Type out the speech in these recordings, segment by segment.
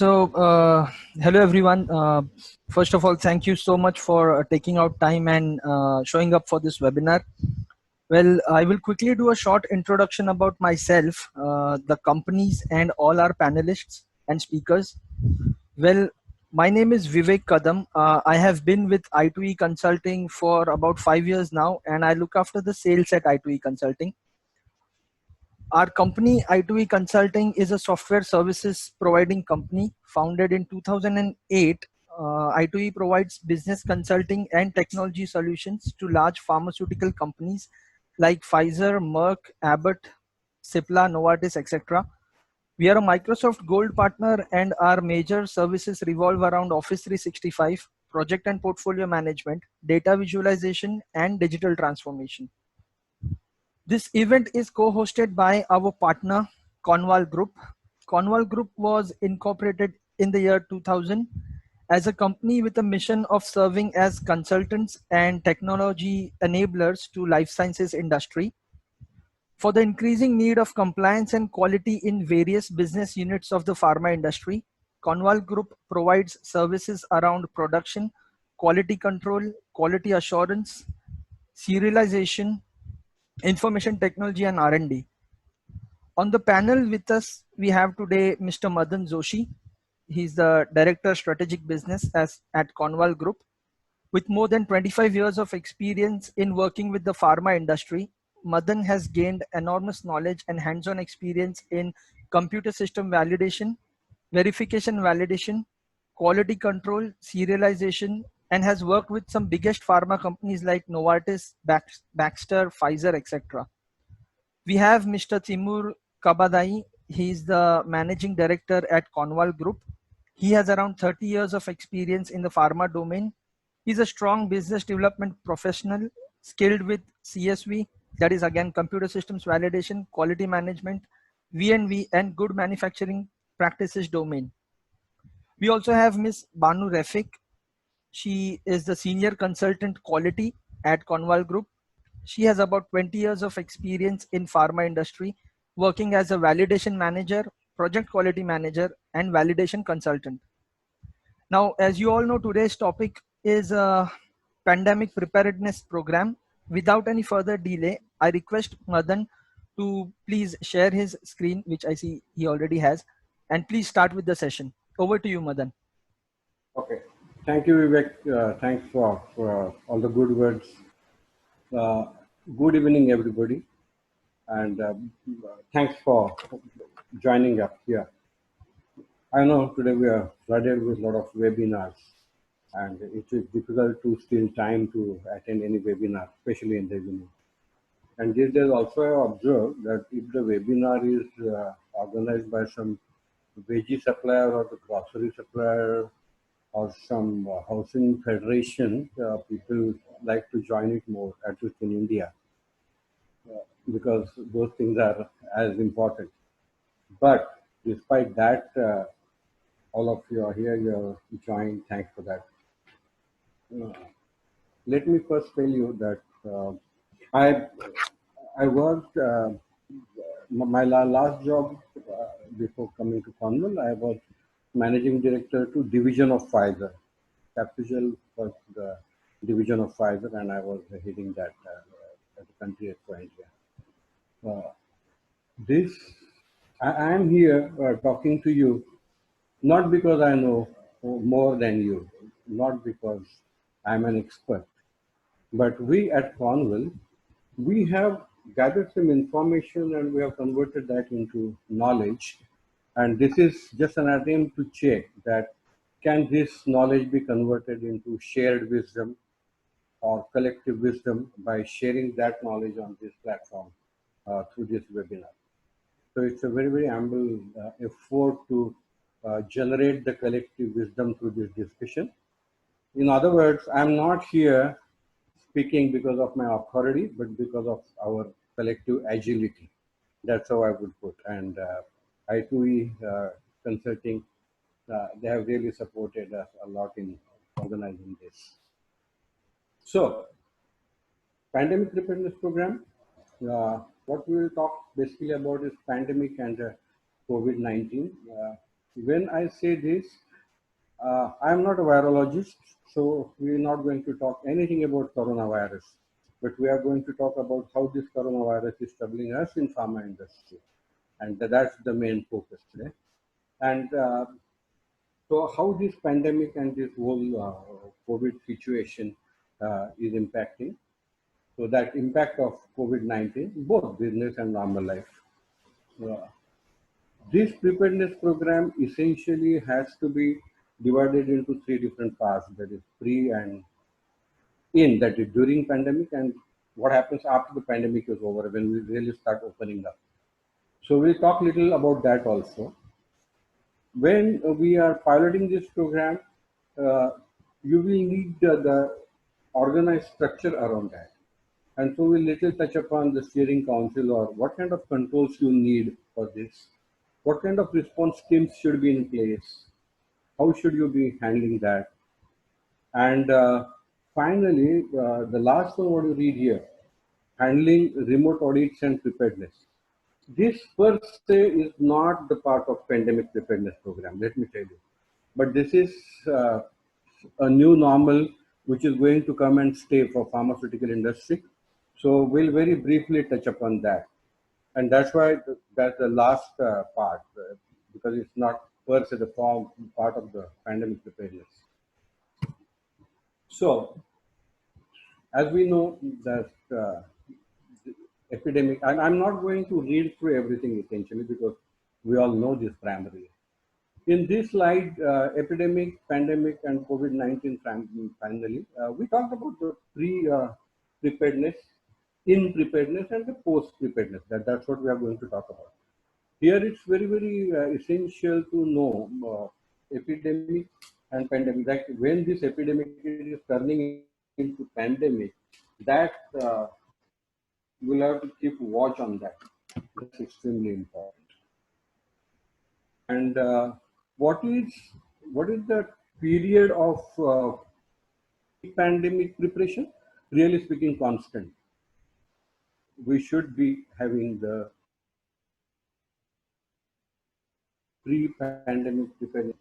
Hello everyone. First of all, thank you so much for taking out time and showing up for this webinar. Well, I will quickly do a short introduction about myself, the companies, and all our panelists and speakers. Well, my name is Vivek Kadam. I have been with I2E Consulting for about 5 years now, and I look after the sales at I2E Consulting. Our company, I2E Consulting, is a software services providing company founded in 2008. I2E provides business consulting and technology solutions to large pharmaceutical companies like Pfizer, Merck, Abbott, Cipla, Novartis, etc. We are a Microsoft Gold partner, and our major services revolve around Office 365, project and portfolio management, data visualization, and digital transformation. This event is co-hosted by our partner, Conval Group. Conval Group was incorporated in the year 2000 as a company with a mission of serving as consultants and technology enablers to life sciences industry. For the increasing need of compliance and quality in various business units of the pharma industry, Conval Group provides services around production, quality control, quality assurance, serialization, information technology, and R&D. On the panel with us, we have today Mr. Madan Joshi. He's the Director Strategic Business at Conval Group. With more than 25 years of experience in working with the pharma industry, Madan has gained enormous knowledge and hands-on experience in computer system validation, verification validation, quality control, serialization, and has worked with some biggest pharma companies like Novartis, Baxter, Pfizer, etc. We have Mr. Timur Kabadai. He is the managing director at Conval Group. He has around 30 years of experience in the pharma domain. He's a strong business development professional, skilled with CSV, that is again computer systems validation, quality management, V&V, and good manufacturing practices domain. We also have Ms. Banu Refik. She is the senior consultant quality at Conval Group. She has about 20 years of experience in pharma industry, working as a validation manager, project quality manager, and validation consultant. Now, as you all know, today's topic is a pandemic preparedness program. Without any further delay, I request Madan to please share his screen, which I see he already has, and please start with the session. Over to you, Madan. Okay. Thank you, Vivek. Thanks for all the good words. Good evening, everybody, and thanks for joining up here. I know today we are flooded with a lot of webinars, and it is difficult to steal time to attend any webinar, especially in the evening. And these days also I observed that if the webinar is organized by some veggie supplier or the grocery supplier or some housing federation, people like to join it more, at least in India, because those things are as important. But despite that, all of you are here, you are joined, thanks for that. Let me first tell you that I worked, my last job before coming to Conval, I was managing director to division of Pfizer. Capsugel was the division of Pfizer, and I was heading that as a country head for India. I am here talking to you not because I know more than you, not because I'm an expert, but we at Conval, we have gathered some information and we have converted that into knowledge. And this is just an attempt to check that can this knowledge be converted into shared wisdom or collective wisdom by sharing that knowledge on this platform through this webinar. So it's a very, very humble effort to generate the collective wisdom through this discussion. In other words, I'm not here speaking because of my authority, but because of our collective agility. That's how I would put. And I2E Consulting, they have really supported us a lot in organizing this. So, pandemic preparedness program, what we will talk basically about is pandemic and COVID-19. When I say this, I am not a virologist, so we are not going to talk anything about coronavirus, but we are going to talk about how this coronavirus is troubling us in pharma industry, and that's the main focus today. And so, how this pandemic and this whole COVID situation is impacting? So that impact of COVID-19, both business and normal life. Uh, this preparedness program essentially has to be divided into three different parts. That is pre and in, that is during pandemic, and what happens after the pandemic is over when we really start opening up. So we'll talk a little about that also. When we are piloting this program, uh, you will need the organized structure around that. And so we'll little touch upon the steering council or what kind of controls you need for this. What kind of response teams should be in place? How should you be handling that? And finally, the last one what you read here, handling remote audits and preparedness. This per se is not the part of pandemic preparedness program, let me tell you. But this is a new normal which is going to come and stay for pharmaceutical industry. So we'll very briefly touch upon that. And that's why that's the last part, because it's not per se the form part of the pandemic preparedness. So as we know that epidemic, and I'm not going to read through everything essentially because we all know this primarily. In this slide, epidemic, pandemic, and COVID-19 finally, we talked about the pre-preparedness, in preparedness, and the post-preparedness. That's what we are going to talk about. Here it's very, very essential to know epidemic and pandemic. Like when this epidemic is turning into pandemic, that you will have to keep watch on that. That's extremely important. And what is the period of pandemic preparation? Really speaking, constant. We should be having the pre-pandemic preparedness.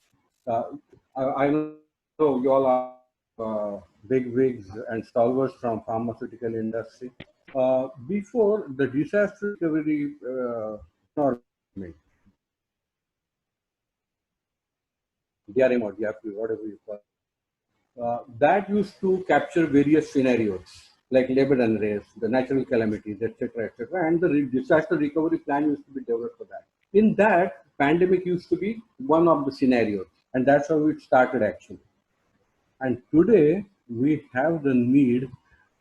Uh, I know you all are big wigs and stalwarts from pharmaceutical industry. Before the disaster recovery DRM or DRP, whatever you call it, that used to capture various scenarios like labor unrest, the natural calamities, etc., and the disaster recovery plan used to be developed for that. In that, pandemic used to be one of the scenarios, and that's how it started actually. And today, we have the need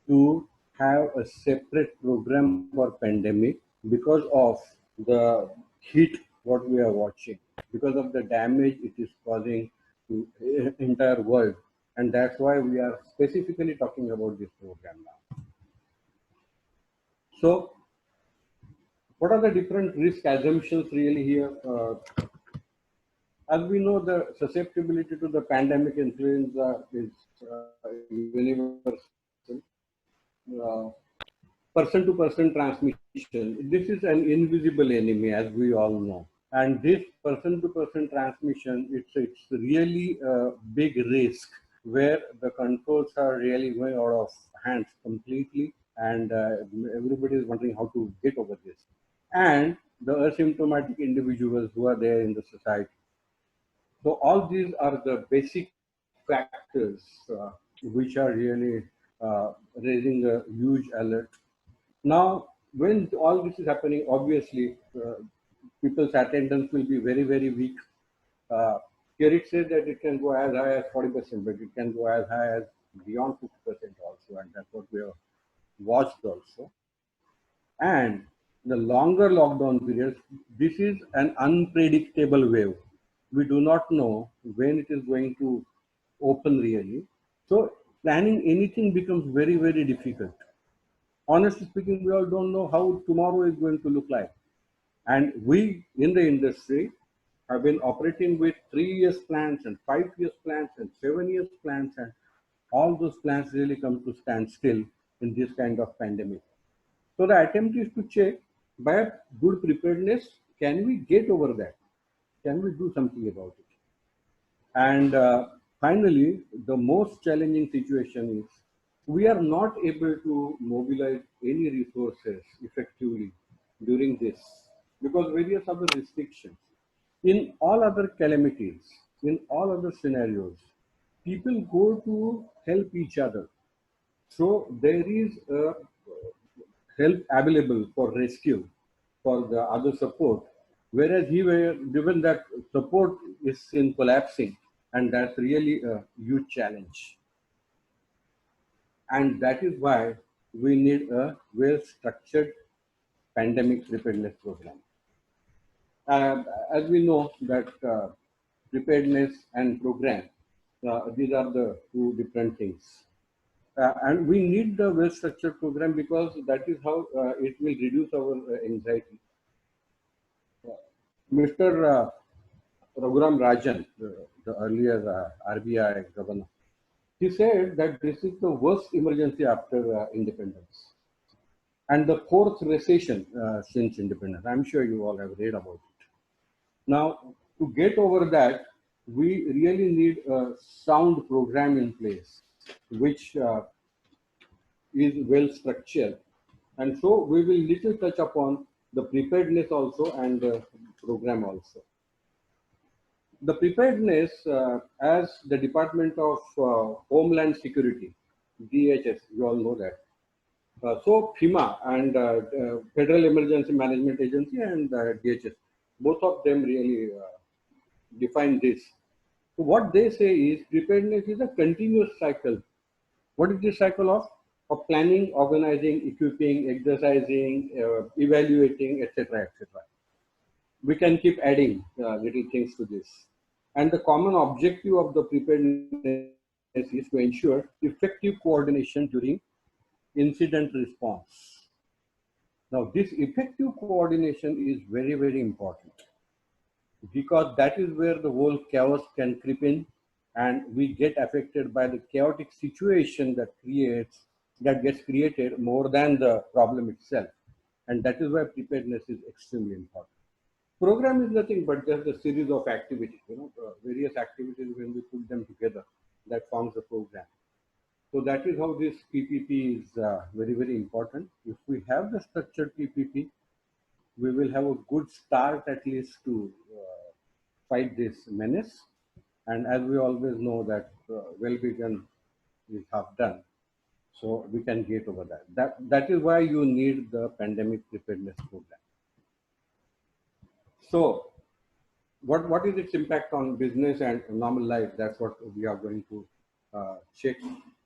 to have a separate program for pandemic because of the heat what we are watching, because of the damage it is causing to entire world. And that's why we are specifically talking about this program now. So what are the different risk assumptions really here? As we know, the susceptibility to the pandemic influenza is universal. Uh, Person to person transmission. This is an invisible enemy, as we all know. And this person to person transmission, it's really a big risk where the controls are really going out of hands completely, and everybody is wondering how to get over this. And the asymptomatic individuals who are there in the society. So all these are the basic factors which are really raising a huge alert. Now, when all this is happening, obviously, people's attendance will be very, very weak. Uh, Here it says that it can go as high as 40%, but it can go as high as beyond 50% also, and that's what we have watched also. And the longer lockdown periods, this is an unpredictable wave. We do not know when it is going to open really. So planning anything becomes very, very difficult. Honestly speaking, we all don't know how tomorrow is going to look like. And we in the industry have been operating with 3 years plans and 5 years plans and 7 years plans, and all those plans really come to stand still in this kind of pandemic. So the attempt is to check by good preparedness, can we get over that? can we do something about it? And finally, the most challenging situation is we are not able to mobilize any resources effectively during this because various other restrictions. In all other calamities, in all other scenarios, people go to help each other. So there is a help available for rescue, for the other support, whereas here, given that support is in collapsing, and that's really a huge challenge. And that is why we need a well-structured pandemic preparedness program. As we know that preparedness and program, these are the two different things. And we need the well-structured program because that is how it will reduce our anxiety. Mr. Raghuram Rajan, the earlier RBI governor, he said that this is the worst emergency after independence and the fourth recession since independence. I'm sure you all have read about it. Now, to get over that, we really need a sound program in place, which is well structured. And so we will little touch upon the preparedness also and the program also. The preparedness, as the Department of Homeland Security, DHS, you all know that. So FEMA and Federal Emergency Management Agency and DHS, both of them really define this. So what they say is preparedness is a continuous cycle. What is the cycle of? Of planning, organizing, equipping, exercising, evaluating, etc., etc. We can keep adding little things to this. And the common objective of the preparedness is to ensure effective coordination during incident response. Now, this effective coordination is very, very important because that is where the whole chaos can creep in and we get affected by the chaotic situation that gets created more than the problem itself. And that is why preparedness is extremely important. Program is nothing but just a series of activities, various activities when we put them together, that forms the program. So that is how this PPP is very, very important. If we have the structured PPP, we will have a good start at least to fight this menace. And as we always know that well begun is half done. So we can get over that. That is why you need the pandemic preparedness program. So what is its impact on business and normal life? That's what we are going to check.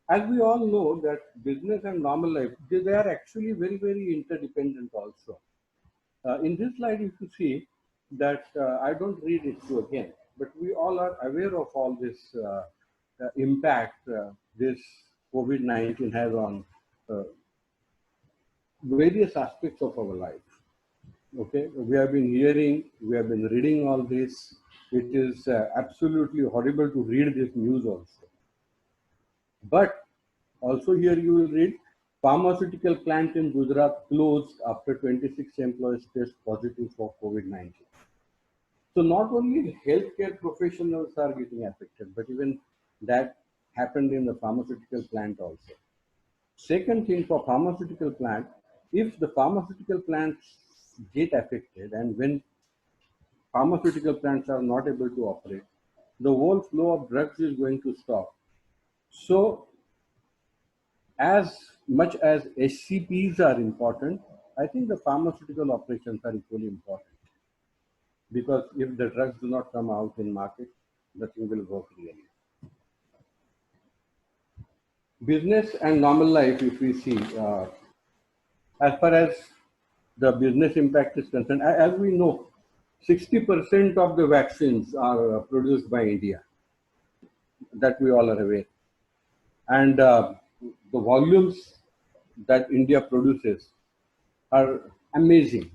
As we all know that business and normal life, they are actually very, very interdependent also. In this slide, if you see that, I don't read it through again, but we all are aware of all this impact this COVID-19 has on various aspects of our life. Okay, we have been hearing, we have been reading all this. It is absolutely horrible to read this news also. But also here you will read, pharmaceutical plant in Gujarat closed after 26 employees test positive for COVID-19. So not only healthcare professionals are getting affected, but even that happened in the pharmaceutical plant also. Second thing, for pharmaceutical plant, if the pharmaceutical plants get affected and when pharmaceutical plants are not able to operate, the whole flow of drugs is going to stop. So as much as SCPs are important, I think the pharmaceutical operations are equally important. Because if the drugs do not come out in market, nothing will work really. Business and normal life, if we see, as far as the business impact is concerned, as we know, 60% of the vaccines are produced by India. That we all are aware. And the volumes that India produces are amazing.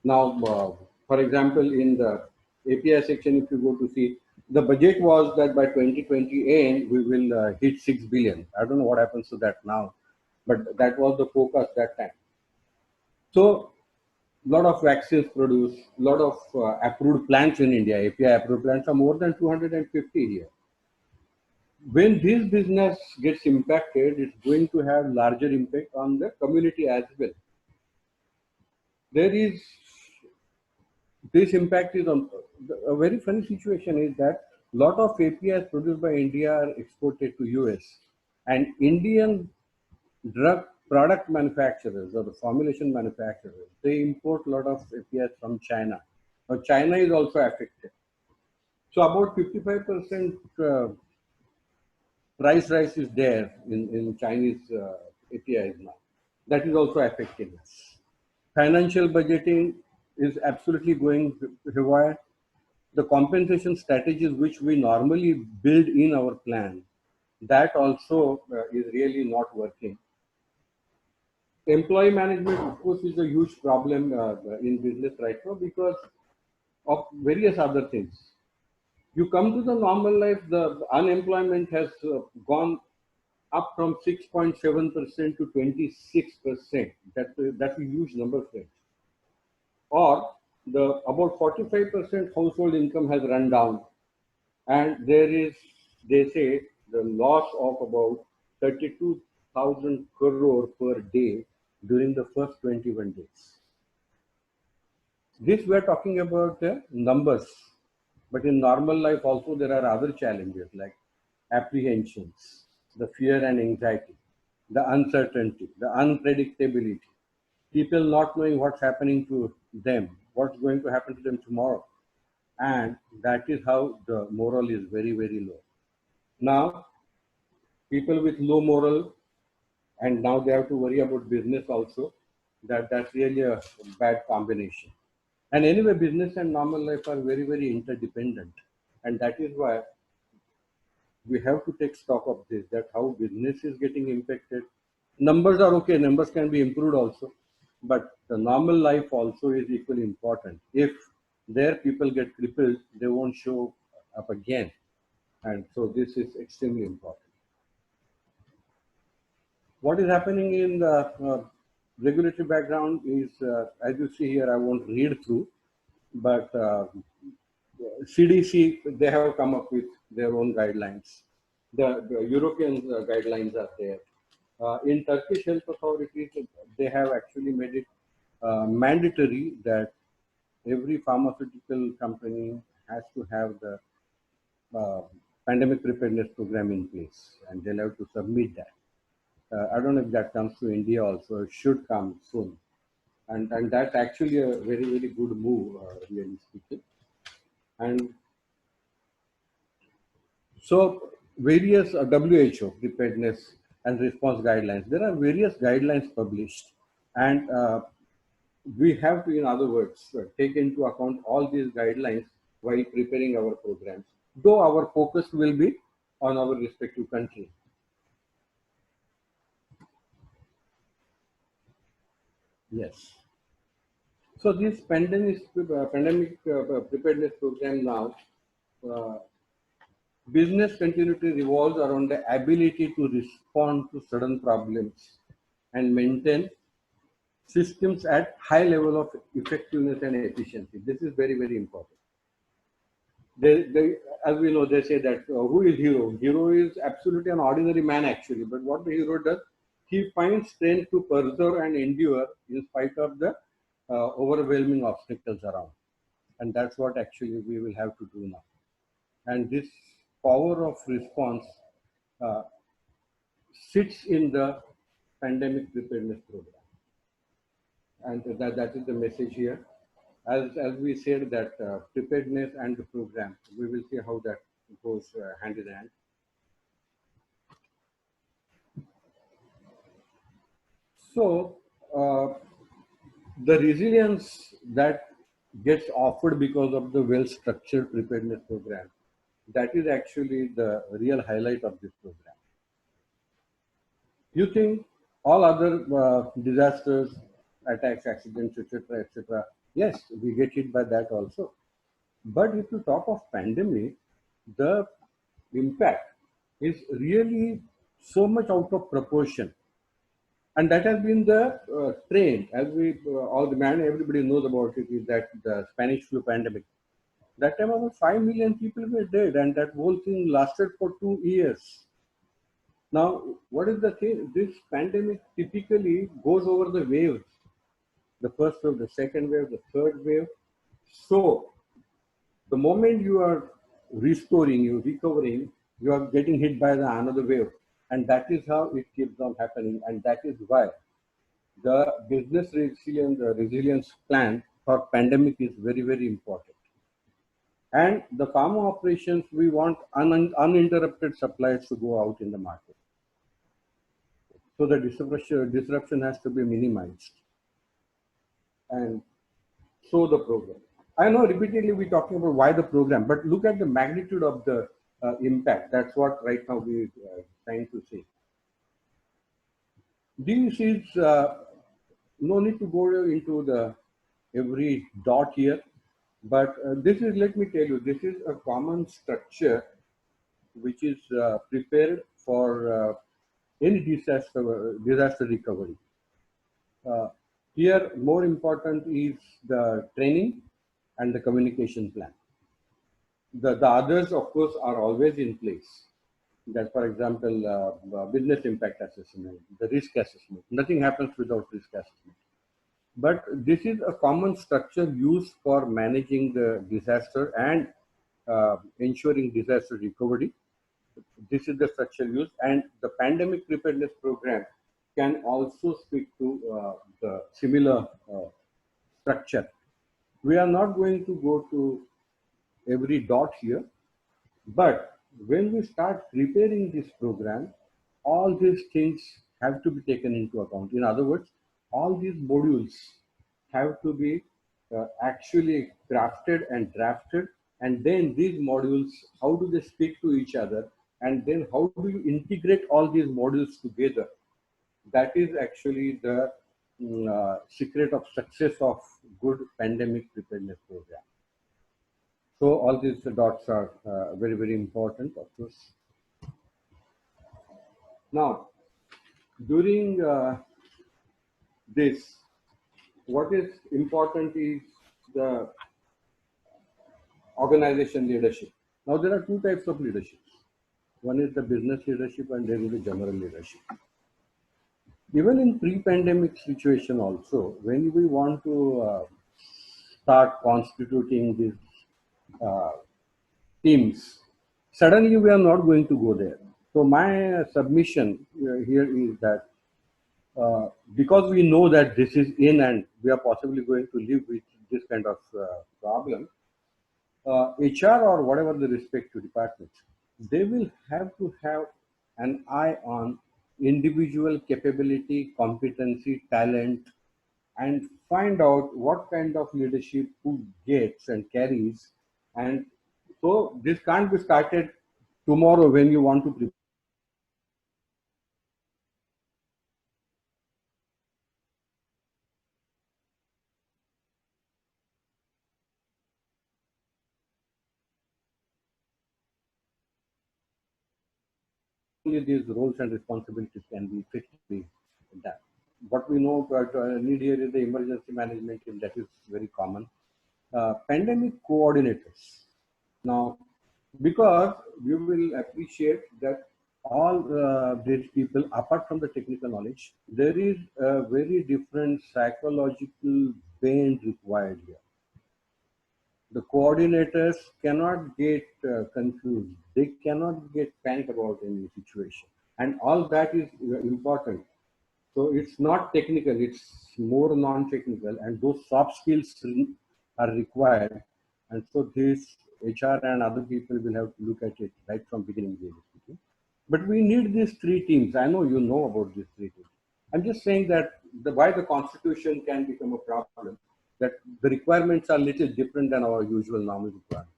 Now, for example, in the API section, if you go to see, the budget was that by 2020 end, we will hit 6 billion. I don't know what happens to that now, but that was the focus that time. So lot of vaccines produced, lot of approved plants in India. API approved plants are more than 250 here. When this business gets impacted, it's going to have larger impact on the community as well. There is this impact is on a very funny situation is that lot of APIs produced by India are exported to US, and Indian drug product manufacturers or the formulation manufacturers, they import a lot of APIs from China. Now China is also affected. So about 55% price rise is there in Chinese APIs now. That is also affecting us. Financial budgeting is absolutely going haywire. The compensation strategies which we normally build in our plan, that also is really not working. Employee management, of course, is a huge problem in business right now because of various other things. You come to the normal life, the unemployment has gone up from 6.7% to 26%. That's a huge number, friends. Or the about 45% household income has run down, and there is, they say, the loss of about 32,000 crore per day during the first 21 days. This we are talking about the numbers, but in normal life also there are other challenges like apprehensions, the fear and anxiety, the uncertainty, the unpredictability, people not knowing what's happening to them, what's going to happen to them tomorrow. And that is how the moral is very, very low. Now, people with low moral, and now they have to worry about business also, that's really a bad combination. And anyway, business and normal life are very, very interdependent. And that is why we have to take stock of this, that how business is getting impacted. Numbers are okay, numbers can be improved also, but the normal life also is equally important. If their people get crippled, they won't show up again. And so this is extremely important. What is happening in the regulatory background is, as you see here, I won't read through, but CDC, they have come up with their own guidelines. The European guidelines are there. In Turkish health authorities, they have actually made it mandatory that every pharmaceutical company has to have the pandemic preparedness program in place, and they'll have to submit that. I don't know if that comes to India also. It should come soon, and that's actually a very, very good move, really speaking. And so various WHO preparedness and response guidelines. There are various guidelines published, and we have to, in other words, take into account all these guidelines while preparing our programs, though our focus will be on our respective country. Yes. So this pandemic preparedness program now, uh, business continuity revolves around the ability to respond to sudden problems and maintain systems at high level of effectiveness and efficiency. This is very, very important. As we know, they say that who is hero? Hero is absolutely an ordinary man actually, but what the hero does, he finds strength to persevere and endure in spite of the overwhelming obstacles around. And that's what actually we will have to do now. And this power of response uh, sits in the pandemic preparedness program. And that is the message here. As we said that preparedness and the program, we will see how that goes hand in hand. So the resilience that gets offered because of the well-structured preparedness program, that is actually the real highlight of this program. You think all other disasters, attacks, accidents, etc., etc., yes, we get hit by that also. But if you talk of pandemic, the impact is really so much out of proportion. And that has been the trend. As we all the man, everybody knows about it, is that the Spanish flu pandemic. That time about 5 million people were dead, and that whole thing lasted for 2 years. Now, what is the thing? This pandemic typically goes over the waves: the first wave, the second wave, the third wave. So, the moment you are restoring, you recovering, you are getting hit by the another wave, and that is how it keeps on happening, and that is why the business resilience plan for pandemic is very, very important. And the pharma operations, we want uninterrupted supplies to go out in the market. So the disruption has to be minimized. And so the program. I know repeatedly we're talking about why the program, but look at the magnitude of the impact. That's what right now we're trying to say. This is no need to go into the every dot here, but this is, let me tell you, this is a common structure which is prepared for any disaster recovery. Here, more important is the training and the communication plan. The others, of course, are always in place. That, for example, business impact assessment, the risk assessment. Nothing happens without risk assessment. But this is a common structure used for managing the disaster and ensuring disaster recovery. This is the structure used, and the pandemic preparedness program can also speak to the similar structure. We are not going to go to every dot here, but when we start preparing this program, all these things have to be taken into account. In other words, all these modules have to be actually crafted and drafted, and then these modules, how do they speak to each other, and then how do you integrate all these modules together? That is actually the secret of success of good pandemic preparedness program. So all these dots are very, very important, of course. Now, during this, what is important is the organization leadership. Now, there are two types of leadership. One is the business leadership, and there is the general leadership. Even in pre-pandemic situation also, when we want to start constituting these teams, suddenly we are not going to go there. So my submission here is that because we know that this is in and we are possibly going to live with this kind of problem, HR or whatever the respective departments, they will have to have an eye on individual capability, competency, talent, and find out what kind of leadership who gets and carries. And so this can't be started tomorrow when you want to prepare. Only these roles and responsibilities can be effectively done. What we know about need here is the emergency management team, that is very common. Pandemic coordinators. Now, because you will appreciate that all these people, apart from the technical knowledge, there is a very different psychological bend required here. The coordinators cannot get confused. They cannot get panicked about any situation. And all that is important. So it's not technical, it's more non-technical, and those soft skills are required. And so this HR and other people will have to look at it right from beginning. But we need these three teams. I know you know about these three teams. I'm just saying that why the constitution can become a problem, that the requirements are little different than our usual normal requirements.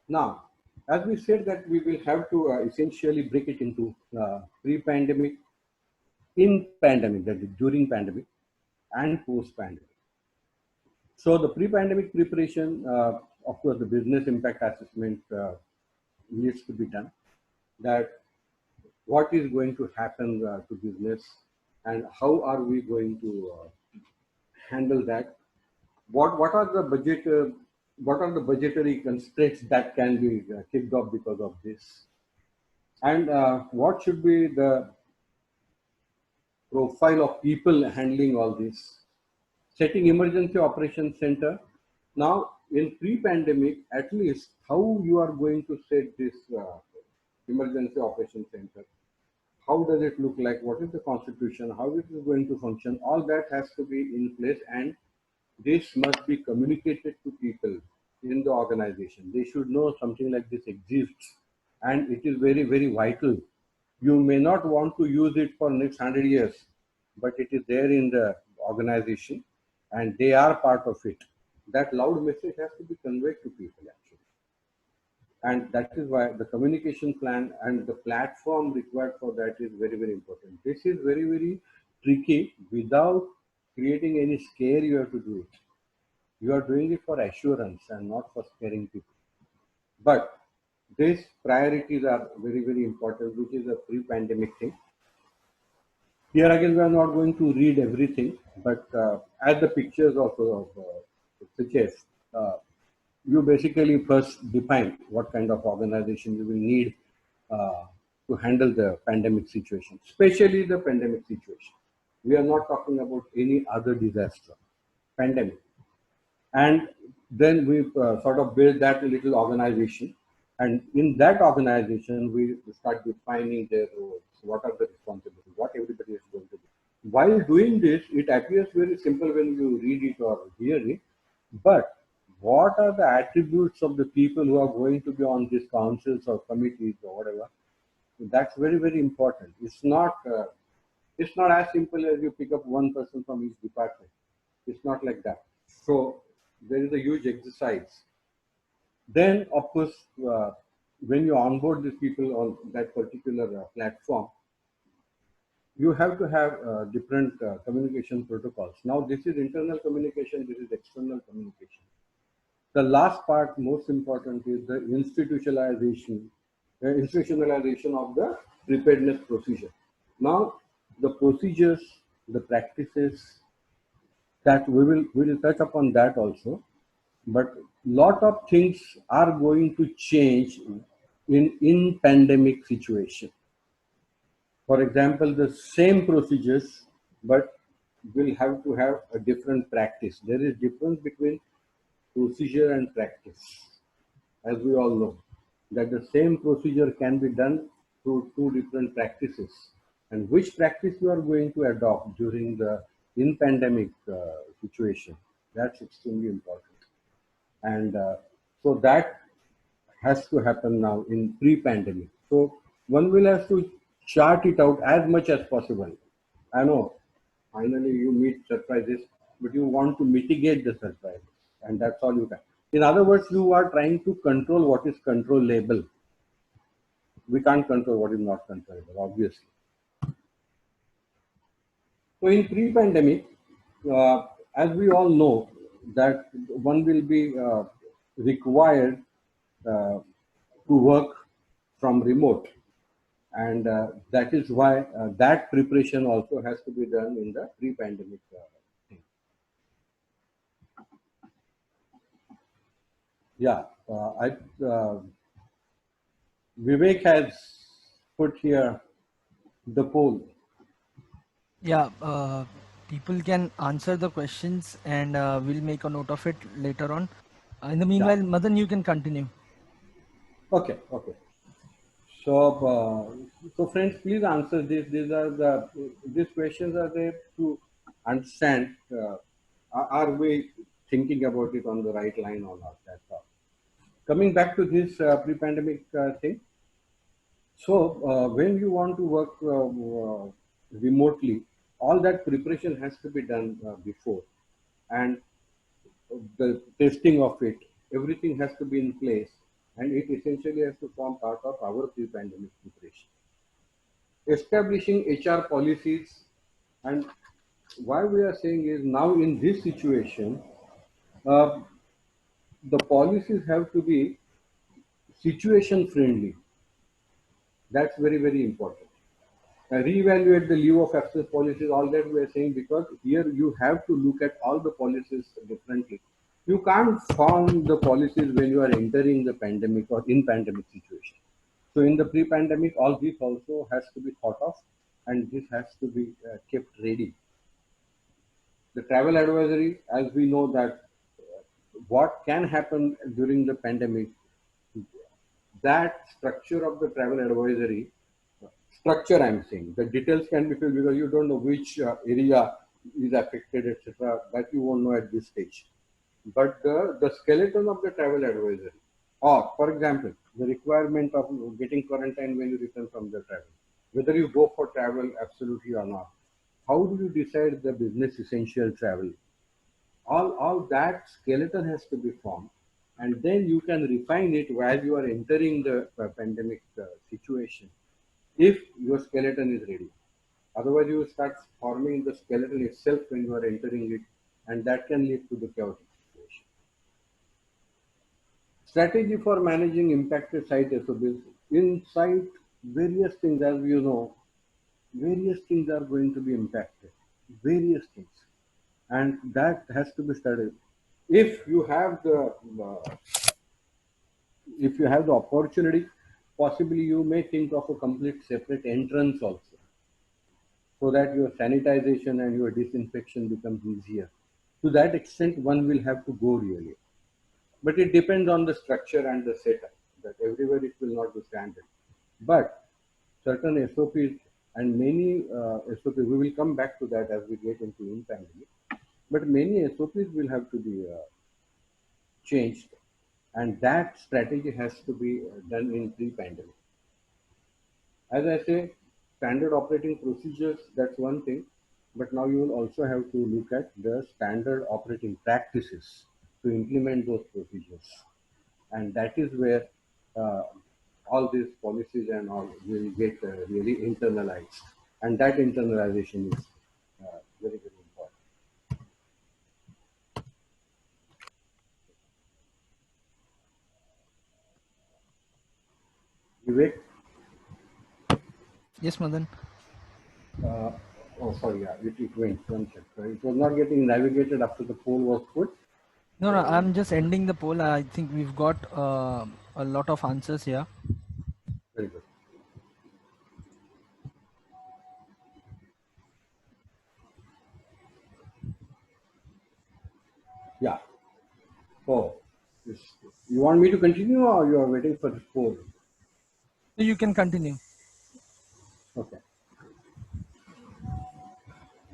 Now, as we said that we will have to essentially break it into pre-pandemic, in pandemic, that is during pandemic, and post-pandemic. So the pre-pandemic preparation, of course, the business impact assessment needs to be done. That what is going to happen to business, and how are we going to handle that. What are the what are the budgetary constraints that can be kicked off because of this, and what should be the profile of people handling all this. Setting emergency operation center. Now, in pre-pandemic, at least how you are going to set this emergency operation center. How does it look like? What is the constitution? How it is going to function? All that has to be in place, and this must be communicated to people in the organization. They should know something like this exists, and it is very, very vital. You may not want to use it for next 100 years, but it is there in the organization, and they are part of it. That loud message has to be conveyed to people actually, and that is why the communication plan and the platform required for that is very, very important. This is very, very tricky. Without creating any scare, you have to do it. You are doing it for assurance and not for scaring people. But these priorities are very, very important, which is a pre-pandemic thing. Here again, we are not going to read everything, but as the pictures also suggest, you basically first define what kind of organization you will need to handle the pandemic situation, especially the pandemic situation. We are not talking about any other disaster, pandemic. And then we sort of build that little organization. And in that organization, we start defining their roles. What are the responsibilities? What everybody is going to do. While doing this, it appears very simple when you read it or hear it. But what are the attributes of the people who are going to be on these councils or committees or whatever? That's very, very important. It's not as simple as you pick up one person from each department. It's not like that. So there is a huge exercise. Then, of course, when you onboard these people on that particular platform, you have to have different communication protocols. Now, this is internal communication, this is external communication. The last part, most important, is the institutionalization of the preparedness procedure. Now, the procedures, the practices, that we will touch upon that also, but lot of things are going to change in pandemic situation. For example, the same procedures, but will have to have a different practice. There is difference between procedure and practice, as we all know, that the same procedure can be done through two different practices, and which practice you are going to adopt during the in pandemic situation, that's extremely important. And so that has to happen now in pre-pandemic. So one will have to chart it out as much as possible. I know finally you meet surprises, but you want to mitigate the surprises, and that's all you can. In other words, you are trying to control what is controllable. We can't control what is not controllable, obviously. So in pre-pandemic, as we all know, that one will be required to work from remote, and that is why that preparation also has to be done in the pre-pandemic thing. Yeah, Vivek has put here the poll. Yeah, people can answer the questions, and we'll make a note of it later on. In the meanwhile, Yeah. Madan, you can continue. Okay, okay. So, so friends, please answer this. These questions are there to understand. Are we thinking about it on the right line or not? That's all. Coming back to this pre-pandemic thing. So, when you want to work remotely, all that preparation has to be done before, and the testing of it, everything has to be in place, and it essentially has to form part of our pre-pandemic preparation. Establishing HR policies, and why we are saying is now in this situation, uh, the policies have to be situation friendly. That's very, very important. reevaluate the leave of absence policies, all that we are saying, because here you have to look at all the policies differently. You can't form the policies when you are entering the pandemic or in pandemic situation. So in the pre-pandemic, all this also has to be thought of, and this has to be kept ready. The travel advisory, as we know that what can happen during the pandemic, that structure of the travel advisory, structure I'm saying, the details can be filled because you don't know which area is affected, etc. That you won't know at this stage. But the skeleton of the travel advisory, or for example, the requirement of getting quarantine when you return from the travel, whether you go for travel absolutely or not, how do you decide the business essential travel? All that skeleton has to be formed, and then you can refine it while you are entering the pandemic situation, if your skeleton is ready. Otherwise you will start forming the skeleton itself when you are entering it, and that can lead to the chaotic situation. Strategy for managing impacted site SOBs. Inside various things, as you know, various things are going to be impacted, various things, and that has to be studied. If you have the if you have the opportunity, possibly you may think of a complete separate entrance also, so that your sanitization and your disinfection becomes easier. To that extent, one will have to go really. But it depends on the structure and the setup, that everywhere it will not be standard. But certain SOPs and many SOPs, we will come back to that as we get into in pandemic, but many SOPs will have to be changed, and that strategy has to be done in pre-pandemic. As I say, standard operating procedures, that's one thing, but now you will also have to look at the standard operating practices to implement those procedures. And that is where uh, all these policies and all will get really internalized. And that internalization is very, very important. Vivek, Yes, Madan. uh, oh, sorry, yeah, it went one sec. It was not getting navigated after the poll was put. No, no, I'm just ending the poll. I think we've got a lot of answers here. Very good. Yeah. Oh, yes. You want me to continue or you are waiting for the poll? So you can continue. Okay.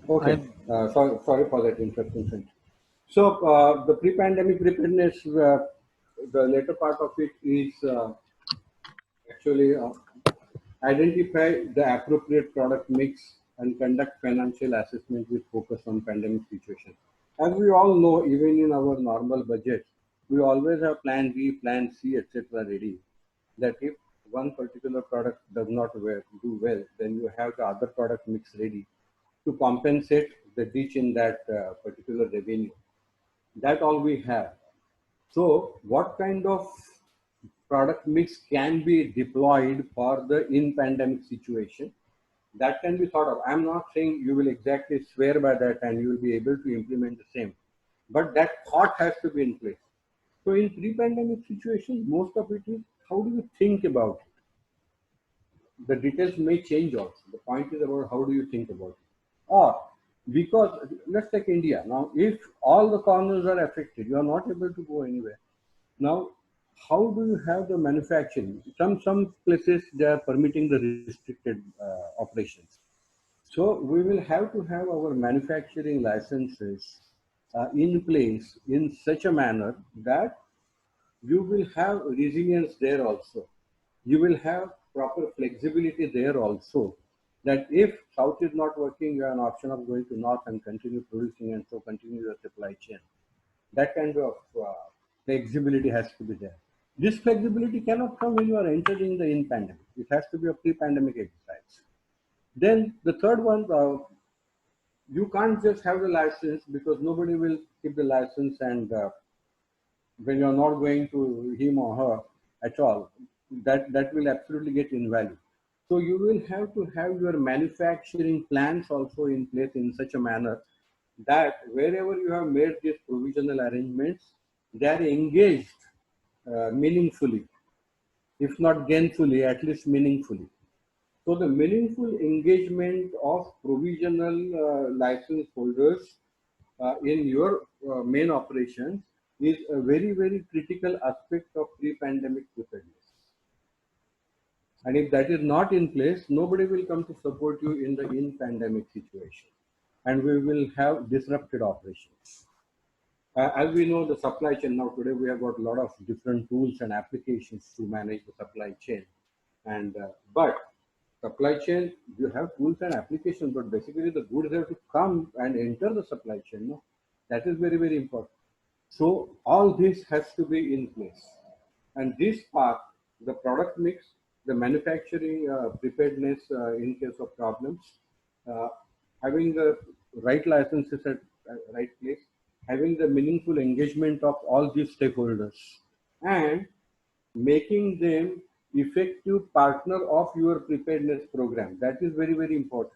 Okay. I Sorry for that interruption. So the pre-pandemic preparedness, the later part of it is actually identify the appropriate product mix and conduct financial assessment with focus on pandemic situation. As we all know, even in our normal budget, we always have plan B, plan C, etc. ready. That if one particular product does not do well, then you have the other product mix ready to compensate the ditch in that particular revenue. That all we have. So, what kind of product mix can be deployed for the in pandemic situation? That can be thought of. I'm not saying you will exactly swear by that and you will be able to implement the same, but that thought has to be in place. So, in pre pandemic situations, most of it is how do you think about it? The details may change also. The point is about how do you think about it. Or because let's take India. Now, if all the corners are affected, you are not able to go anywhere. Now, how do you have the manufacturing? Some places they are permitting the restricted operations. So we will have to have our manufacturing licenses in place in such a manner that you will have resilience there also. You will have proper flexibility there also. That if south is not working, you have an option of going to north and continue producing and so continue your supply chain. That kind of flexibility has to be there. This flexibility cannot come when you are entering the in pandemic. It has to be a pre-pandemic exercise. Then the third one, you can't just have the license because nobody will keep the license, and when you're not going to him or her at all, that will absolutely get invalid. So you will have to have your manufacturing plans also in place in such a manner that wherever you have made these provisional arrangements, they are engaged meaningfully, if not gainfully, at least meaningfully. So the meaningful engagement of provisional license holders in your main operations is a very, very critical aspect of pre-pandemic preparedness. And if that is not in place, nobody will come to support you in the in-pandemic situation. And we will have disrupted operations. As we know, the supply chain now today, we have got a lot of different tools and applications to manage the supply chain. And but supply chain, you have tools and applications, but basically the goods have to come and enter the supply chain. No? That is very, very important. So all this has to be in place. And this part, the product mix, the manufacturing preparedness in case of problems, uh, having the right licenses at right place, having the meaningful engagement of all these stakeholders, and making them effective partner of your preparedness program. That is very, very important.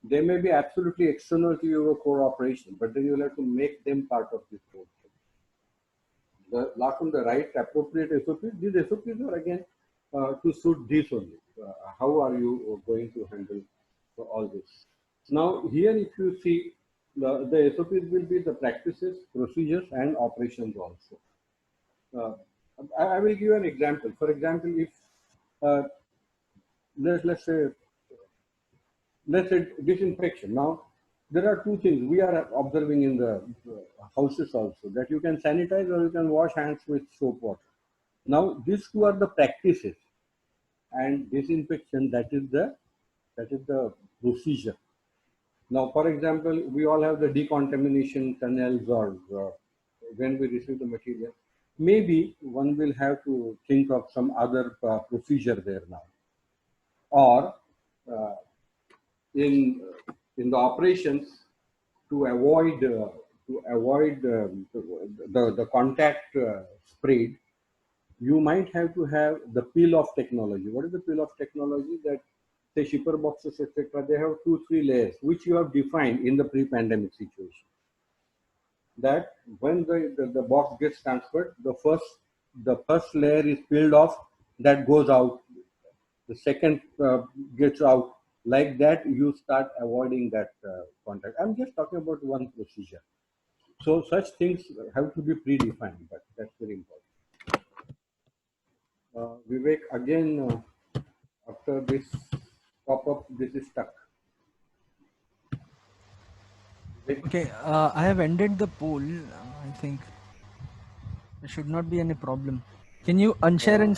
They may be absolutely external to your core operation, but then you'll have to make them part of this program. The last one, the right appropriate SOPs. These SOPs are again to suit this only. How are you going to handle all this? Now, here if you see, the SOPs will be the practices, procedures, and operations also. Uh, I will give you an example. For example, if uh, let's say disinfection. Now, there are two things we are observing in the houses also, that you can sanitize or you can wash hands with soap water. Now, these two are the practices, and disinfection, that is the procedure. Now, for example, we all have the decontamination tunnels, or when we receive the material, maybe one will have to think of some other procedure there now, or uh, in the operations, to avoid the contact spread, you might have to have the peel off technology. What is the peel off technology? That say shipper boxes, etc. They have 2-3 layers which you have defined in the pre-pandemic situation. That when the box gets transferred, the first layer is peeled off, that goes out. The second gets out. Like that, you start avoiding that contact. I'm just talking about one procedure. So such things have to be predefined, but that's very important. Vivek, again, after this pop-up, this is stuck. Vivek, Okay, I have ended the poll. I think there should not be any problem. Can you unshare and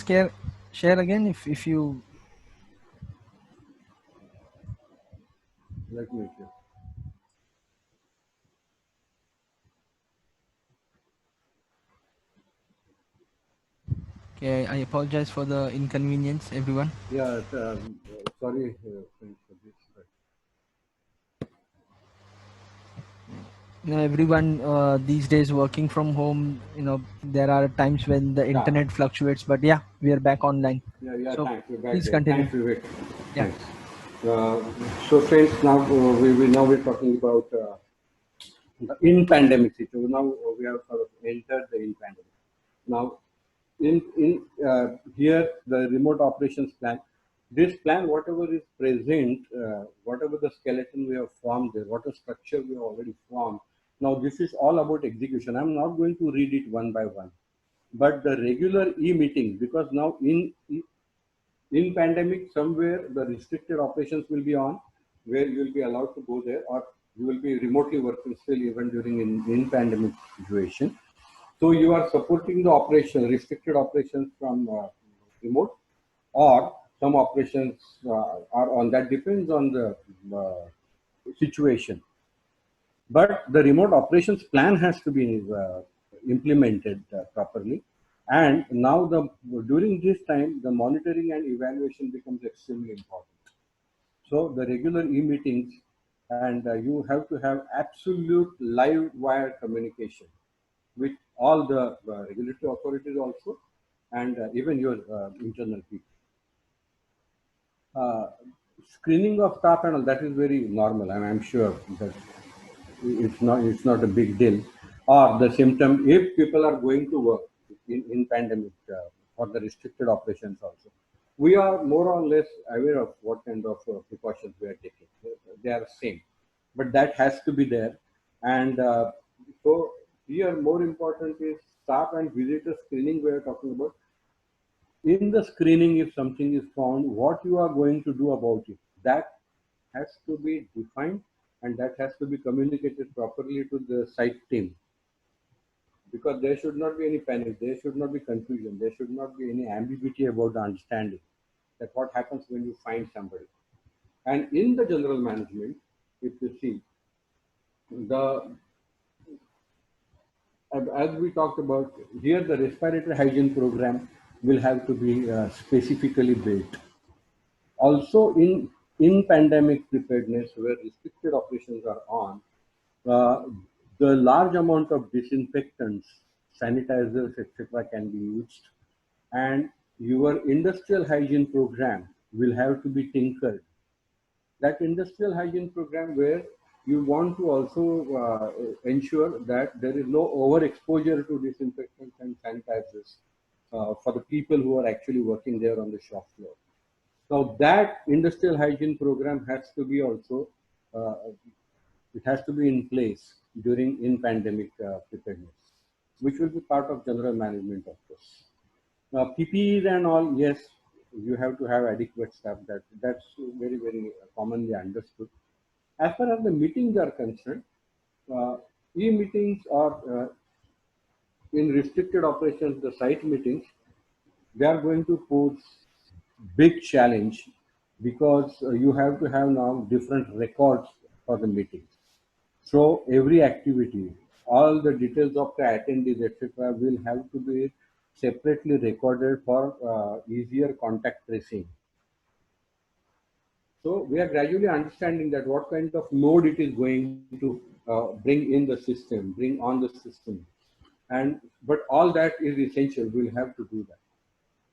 share again if you? let me see. Okay, I apologize for the inconvenience, everyone. Yeah, sorry friends, for this. Everyone these days working from home. There are times when the Yeah, internet fluctuates, but yeah, we are back online. yeah, So thanks. We're back please there. continue. Thanks, Vivek. Yeah. Thanks. Uh, so, friends, now we're talking about the in pandemic situation. Now we have sort of entered the in pandemic. Now, in here the remote operations plan. This plan, whatever is present, whatever the skeleton we have formed there, what a structure we have already formed. Now, this is all about execution. I'm not going to read it one by one, but the regular e-meeting, because now in pandemic somewhere the restricted operations will be on, where you will be allowed to go there, or you will be remotely working still even during in pandemic situation. So you are supporting the operation, restricted operations from remote, or some operations are on. That depends on the situation. But the remote operations plan has to be implemented properly. And now during this time, the monitoring and evaluation becomes extremely important. So the regular e-meetings, and you have to have absolute live wire communication with all the regulatory authorities also, and even your internal people. uh, screening of staff and all, that is very normal, and I'm sure that it's not a big deal. Or the symptom, if people are going to work in pandemic for the restricted operations also, we are more or less aware of what kind of precautions we are taking. They are same, but that has to be there. And so here more important is staff and visitor screening we are talking about. In the screening, if something is found, what you are going to do about it, that has to be defined, and that has to be communicated properly to the site team, because there should not be any panic, there should not be confusion, there should not be any ambiguity about the understanding that what happens when you find somebody. And in the general management, if you see, the as we talked about here, the respiratory hygiene program will have to be specifically built. Also, in pandemic preparedness, where restricted operations are on, uh, the large amount of disinfectants, sanitizers, etc., can be used, and your industrial hygiene program will have to be tinkered. That industrial hygiene program, where you want to also ensure that there is no overexposure to disinfectants and sanitizers for the people who are actually working there on the shop floor. Now that industrial hygiene program has to be also, uh, it has to be in place during in pandemic preparedness, which will be part of general management of course. Now PPEs and all, yes, you have to have adequate staff. That's very very commonly understood. As far as the meetings are concerned, uh, e-meetings or in restricted operations, the site meetings, they are going to pose big challenge, because you have to have now different records for the meetings. So every activity, all the details of the attendees, etc., will have to be separately recorded for easier contact tracing. So we are gradually understanding that what kind of load it is going to bring in the system, bring on the system, and but all that is essential. We'll have to do that.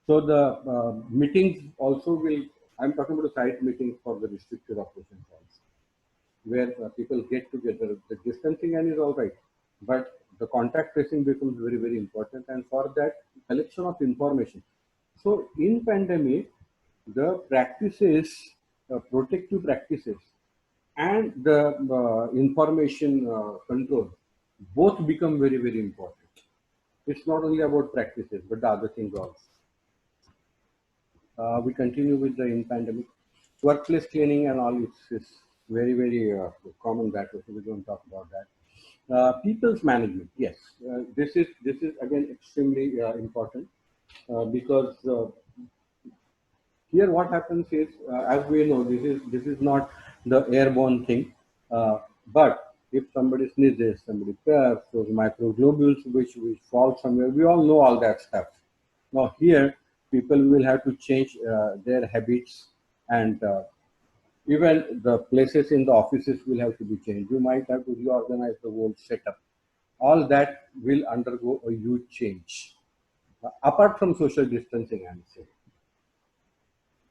So the meetings also will. I'm talking about the site meetings for the restricted operations also, where people get together. The distancing and is all right, but the contact tracing becomes very very important, and for that collection of information. So in pandemic, the practices, protective practices, and the information control both become very very important. It's not only about practices, but the other things also. We continue with the in pandemic workplace cleaning and all. It's very very common that way, so we don't talk about that. People's management, yes, this is again extremely important, because here what happens is, as we know, this is not the airborne thing, but if somebody sneezes, somebody coughs, those microglobules which fall somewhere, we all know all that stuff. Now here people will have to change their habits, and even the places in the offices will have to be changed. You might have to reorganize the whole setup. All that will undergo a huge change, apart from social distancing, I'm saying.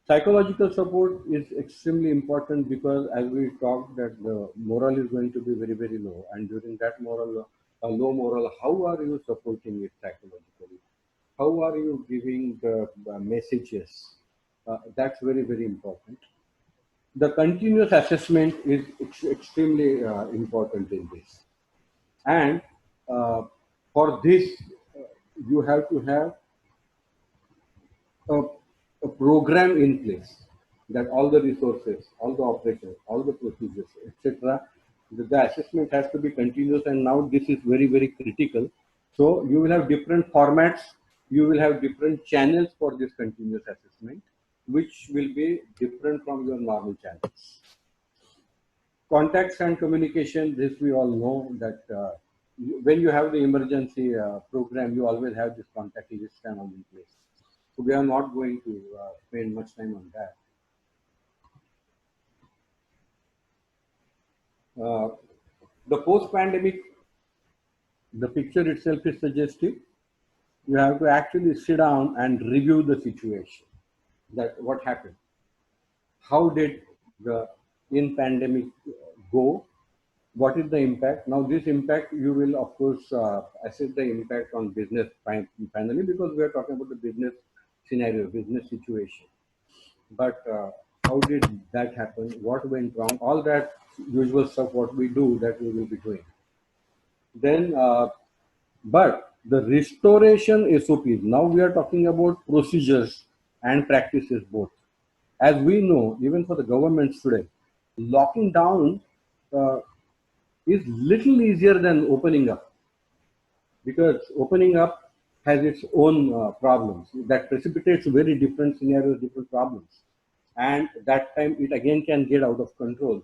Psychological support is extremely important, because as we talked that the moral is going to be very very low, and during that low moral, how are you supporting it psychologically? How are you giving the messages? That's very very important. The continuous assessment is extremely important in this, and uh, for this you have to have a, a program in place, that all the resources, all the operations, all the procedures, etc. The assessment has to be continuous, and now this is very, very critical. So you will have different formats, you will have different channels for this continuous assessment, which will be different from your normal channels. Contacts and communication, this we all know that when you have the emergency program, you always have this contact list and all in place. So we are not going to spend much time on that. Uh, the post-pandemic, the picture itself is suggestive. You have to actually sit down and review the situation, that what happened. how did the in pandemic go, what is the impact. Now this impact you will of course assess the impact on business finally, because we are talking about the business scenario, business situation. But how did that happen, what went wrong, all that usual stuff what we do, that we will be doing. Then but the restoration SOPs, now we are talking about procedures and practices both. As we know, even for the governments today, locking down uh, is little easier than opening up, because opening up has its own problems that precipitates very different scenarios, different problems, and that time it again can get out of control.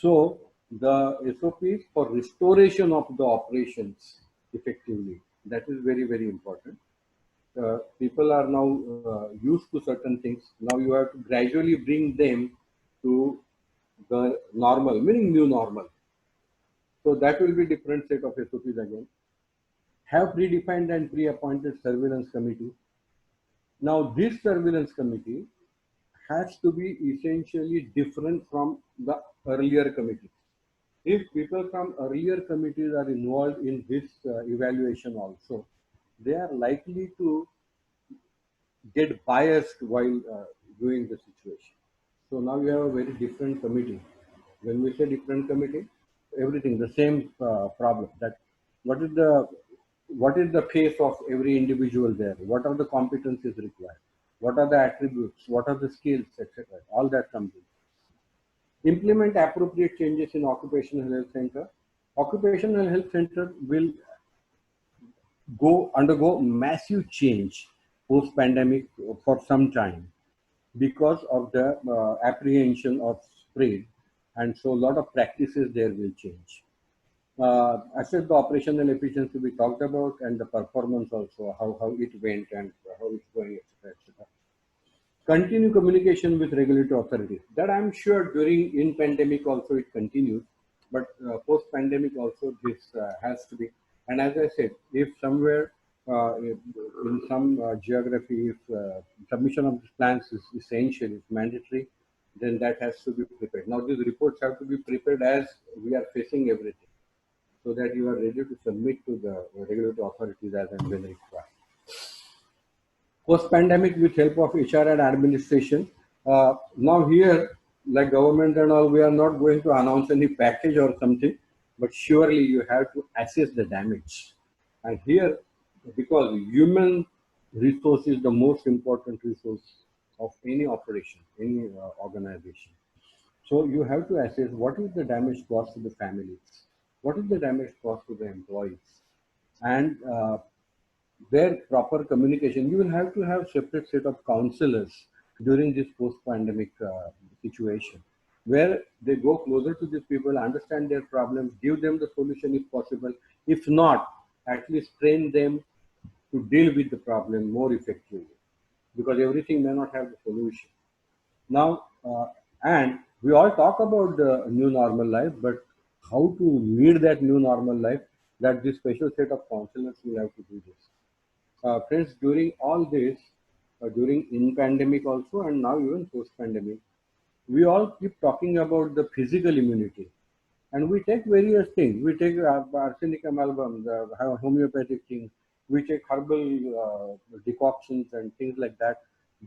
So the SOPs for restoration of the operations effectively, that is very, very important. People are now used to certain things. Now you have to gradually bring them to the normal, meaning new normal. So that will be different set of SOPs again. Have predefined and pre-appointed surveillance committee. Now this surveillance committee has to be essentially different from the earlier committee. If people from earlier committees are involved in this evaluation also, they are likely to get biased while doing the situation. So now you have a very different committee. When we say different committee, everything the same problem. That what is the face of every individual there? What are the competencies required? What are the attributes? What are the skills, etc. All that comes in. Implement appropriate changes in occupational health center. Occupational health center will undergo massive change post pandemic for some time, because of the apprehension of spread, and so a lot of practices there will change. Assess the operational efficiency we talked about, and the performance also, how it went and how it's going, etc. etc. Continue communication with regulatory authorities. That I'm sure during in pandemic also it continues, but post pandemic also this has to be. And as I said, if somewhere in some geography, if submission of these plans is essential, is mandatory, then that has to be prepared. Now these reports have to be prepared as we are facing everything, so that you are ready to submit to the regulatory authorities as and when required. Post-pandemic with help of HR and administration. Now here, like government and all, we are not going to announce any package or something, but surely you have to assess the damage. And here, because human resource is the most important resource of any operation, any organization. So you have to assess what is the damage caused to the families, what is the damage caused to the employees, and their proper communication. You will have to have separate set of counselors during this post-pandemic situation, where they go closer to these people, understand their problems, give them the solution if possible. If not, at least train them to deal with the problem more effectively, because everything may not have the solution. Now, and we all talk about the new normal life, but how to lead that new normal life, that this special set of counselors will have to do this. Friends, during all this, during in pandemic also, and now even post pandemic, we all keep talking about the physical immunity, and we take various things. We take arsenic amalgam, the homeopathic things. We take herbal decoctions and things like that.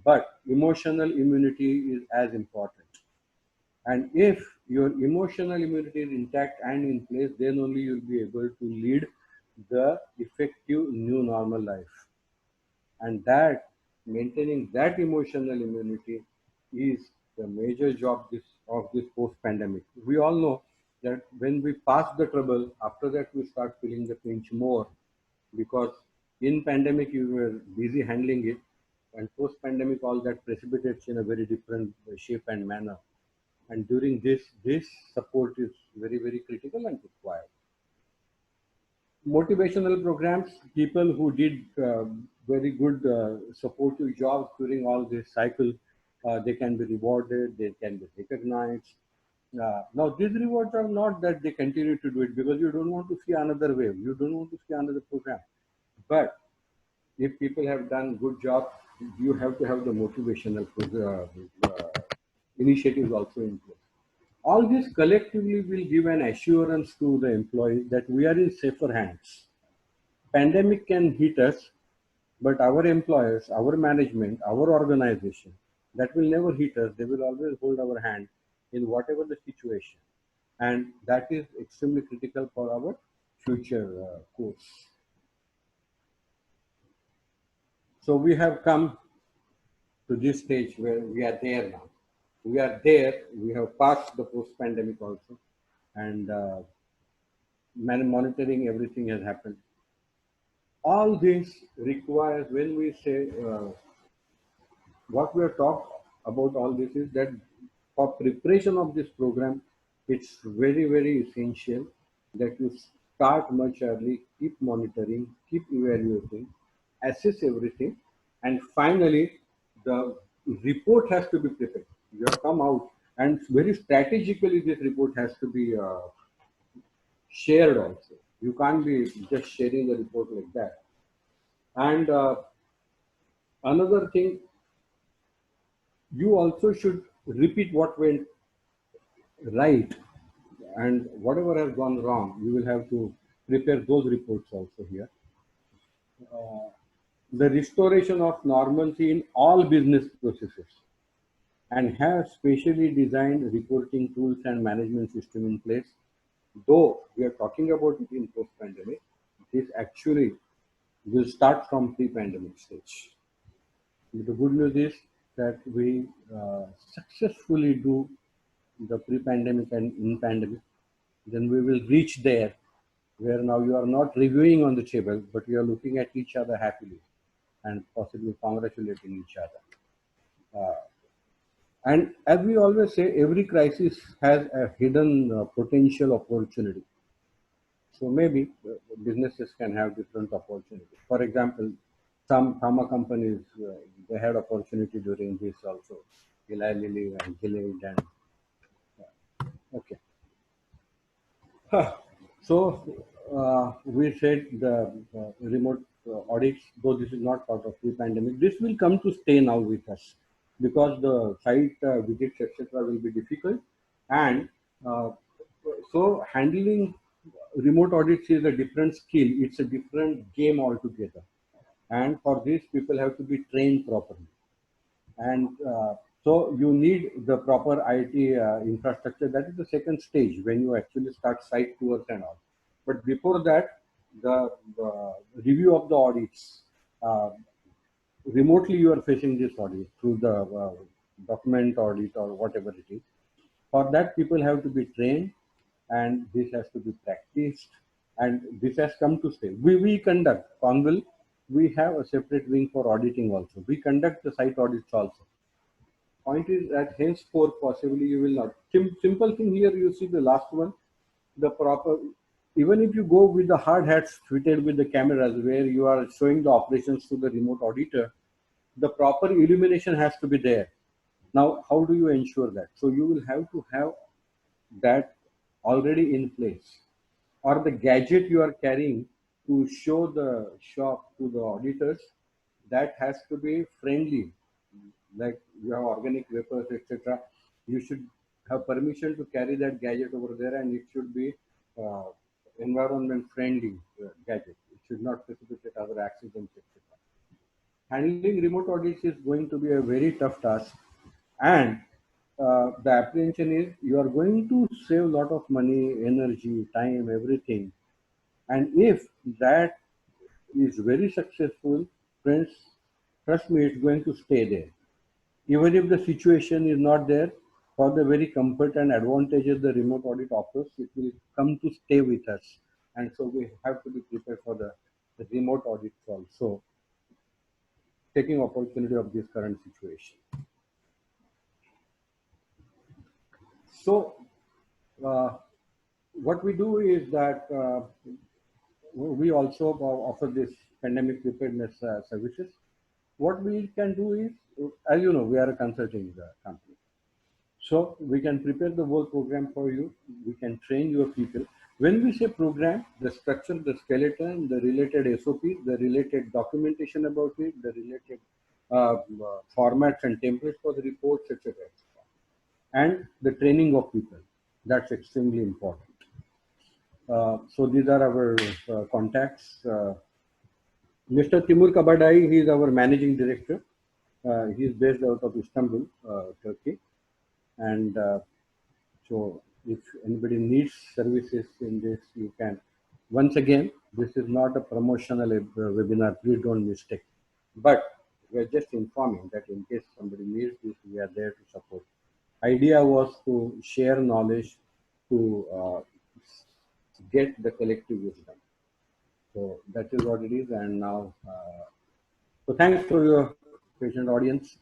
But emotional immunity is as important. And if your emotional immunity is intact and in place, then only you'll be able to lead the effective new normal life. And that maintaining that emotional immunity is the major job of this post pandemic. We all know that when we pass the trouble, after that we start feeling the pinch more, because in pandemic you were busy handling it, and post pandemic all that precipitates in a very different shape and manner. And during this support is very, very critical and required. Motivational programs, people who did very good supportive jobs during all this cycle, they can be rewarded, they can be recognized. Now these rewards are not that they continue to do it because you don't want to see another wave, you don't want to see another program. But if people have done good job, you have to have the motivational initiatives also in place. All this collectively will give an assurance to the employees that we are in safer hands. Pandemic can hit us, but our employers, our management, our organization, that will never hit us. They will always hold our hand in whatever the situation. And that is extremely critical for our future course. So we have come to this stage where we are there now. We are there. We have passed the post-pandemic also, and monitoring everything has happened. All this requires, when we say what we have talked about, all this is that for preparation of this program, it's very, very essential that you start much early, keep monitoring, keep evaluating, assess everything, and finally the report has to be prepared. You have come out, and very strategically this report has to be shared also. You can't be just sharing the report like that. And another thing, you also should repeat what went right, and whatever has gone wrong, you will have to prepare those reports also here. The restoration of normalcy in all business processes, and have specially designed reporting tools and management system in place. Though we are talking about it in post-pandemic, this actually will start from pre-pandemic stage. The good news is that we successfully do the pre-pandemic and in pandemic, then we will reach there where now you are not reviewing on the table, but you are looking at each other happily and possibly congratulating each other. And as we always say, every crisis has a hidden potential opportunity. So maybe businesses can have different opportunities. For example, some pharma companies, they had opportunity during this also. Eli Lilly and Gilead and okay. So we said the remote audits, though this is not part of pre-pandemic, this will come to stay now with us because the site visits, etc., will be difficult, and uh, so handling remote audits is a different skill. It's a different game altogether, and for this, people have to be trained properly. And so you need the proper IT infrastructure. That is the second stage when you actually start site tours and all. But before that, the review of the audits, uh, remotely you are facing this audit through the document audit or whatever it is. For that, people have to be trained, and this has to be practiced, and this has come to stay. We conduct, Convil, we have a separate wing for auditing also. We conduct the site audits also. Point is that henceforth possibly you will not. Simple thing here, you see the last one, the proper, even if you go with the hard hats fitted with the cameras where you are showing the operations to the remote auditor, the proper illumination has to be there. Now, how do you ensure that? So you will have to have that already in place, or the gadget you are carrying to show the shop to the auditors, that has to be friendly, like you have organic vapors, etc. You should have permission to carry that gadget over there, and it should be uh, environment friendly gadget. It should not precipitate other accidents, etc. Handling remote audits is going to be a very tough task, and the apprehension is you are going to save a lot of money, energy, time, everything. And if that is very successful, friends, trust me, it's going to stay there. Even if the situation is not there, for the very comfort and advantages the remote audit offers, it will come to stay with us. And so we have to be prepared for the remote audits also, taking opportunity of this current situation. So what we do is that we also offer this pandemic preparedness services. What we can do is, as you know, we are a consulting company. So we can prepare the whole program for you. We can train your people. When we say program, the structure, the skeleton, the related SOP, the related documentation about it, the related formats and templates for the reports, etc. and the training of people. That's extremely important. So these are our contacts. Mr. Timur Kabadai, he is our managing director. He is based out of Istanbul, Turkey. And so if anybody needs services in this, you can. Once again, this is not a promotional webinar. Please don't mistake. But we are just informing that in case somebody needs this, we are there to support. Idea was to share knowledge to get the collective wisdom. So that is what it is. And now, so thanks for your patient audience.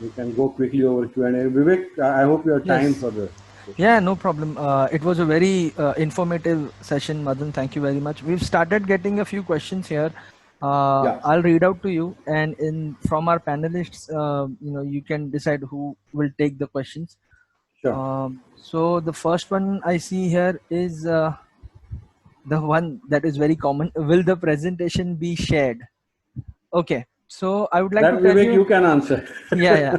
We can go quickly over Q&A. Vivek, I hope you have time Yes. for the. Yeah, no problem. It was a very informative session, Madan. Thank you very much. We've started getting a few questions here. Yeah, I'll read out to you, and in from our panelists, you can decide who will take the questions. sure. So the first one I see here is the one that is very common. Will the presentation be shared? Okay. So I would like That to tell Vivek, you. you can answer. Yeah,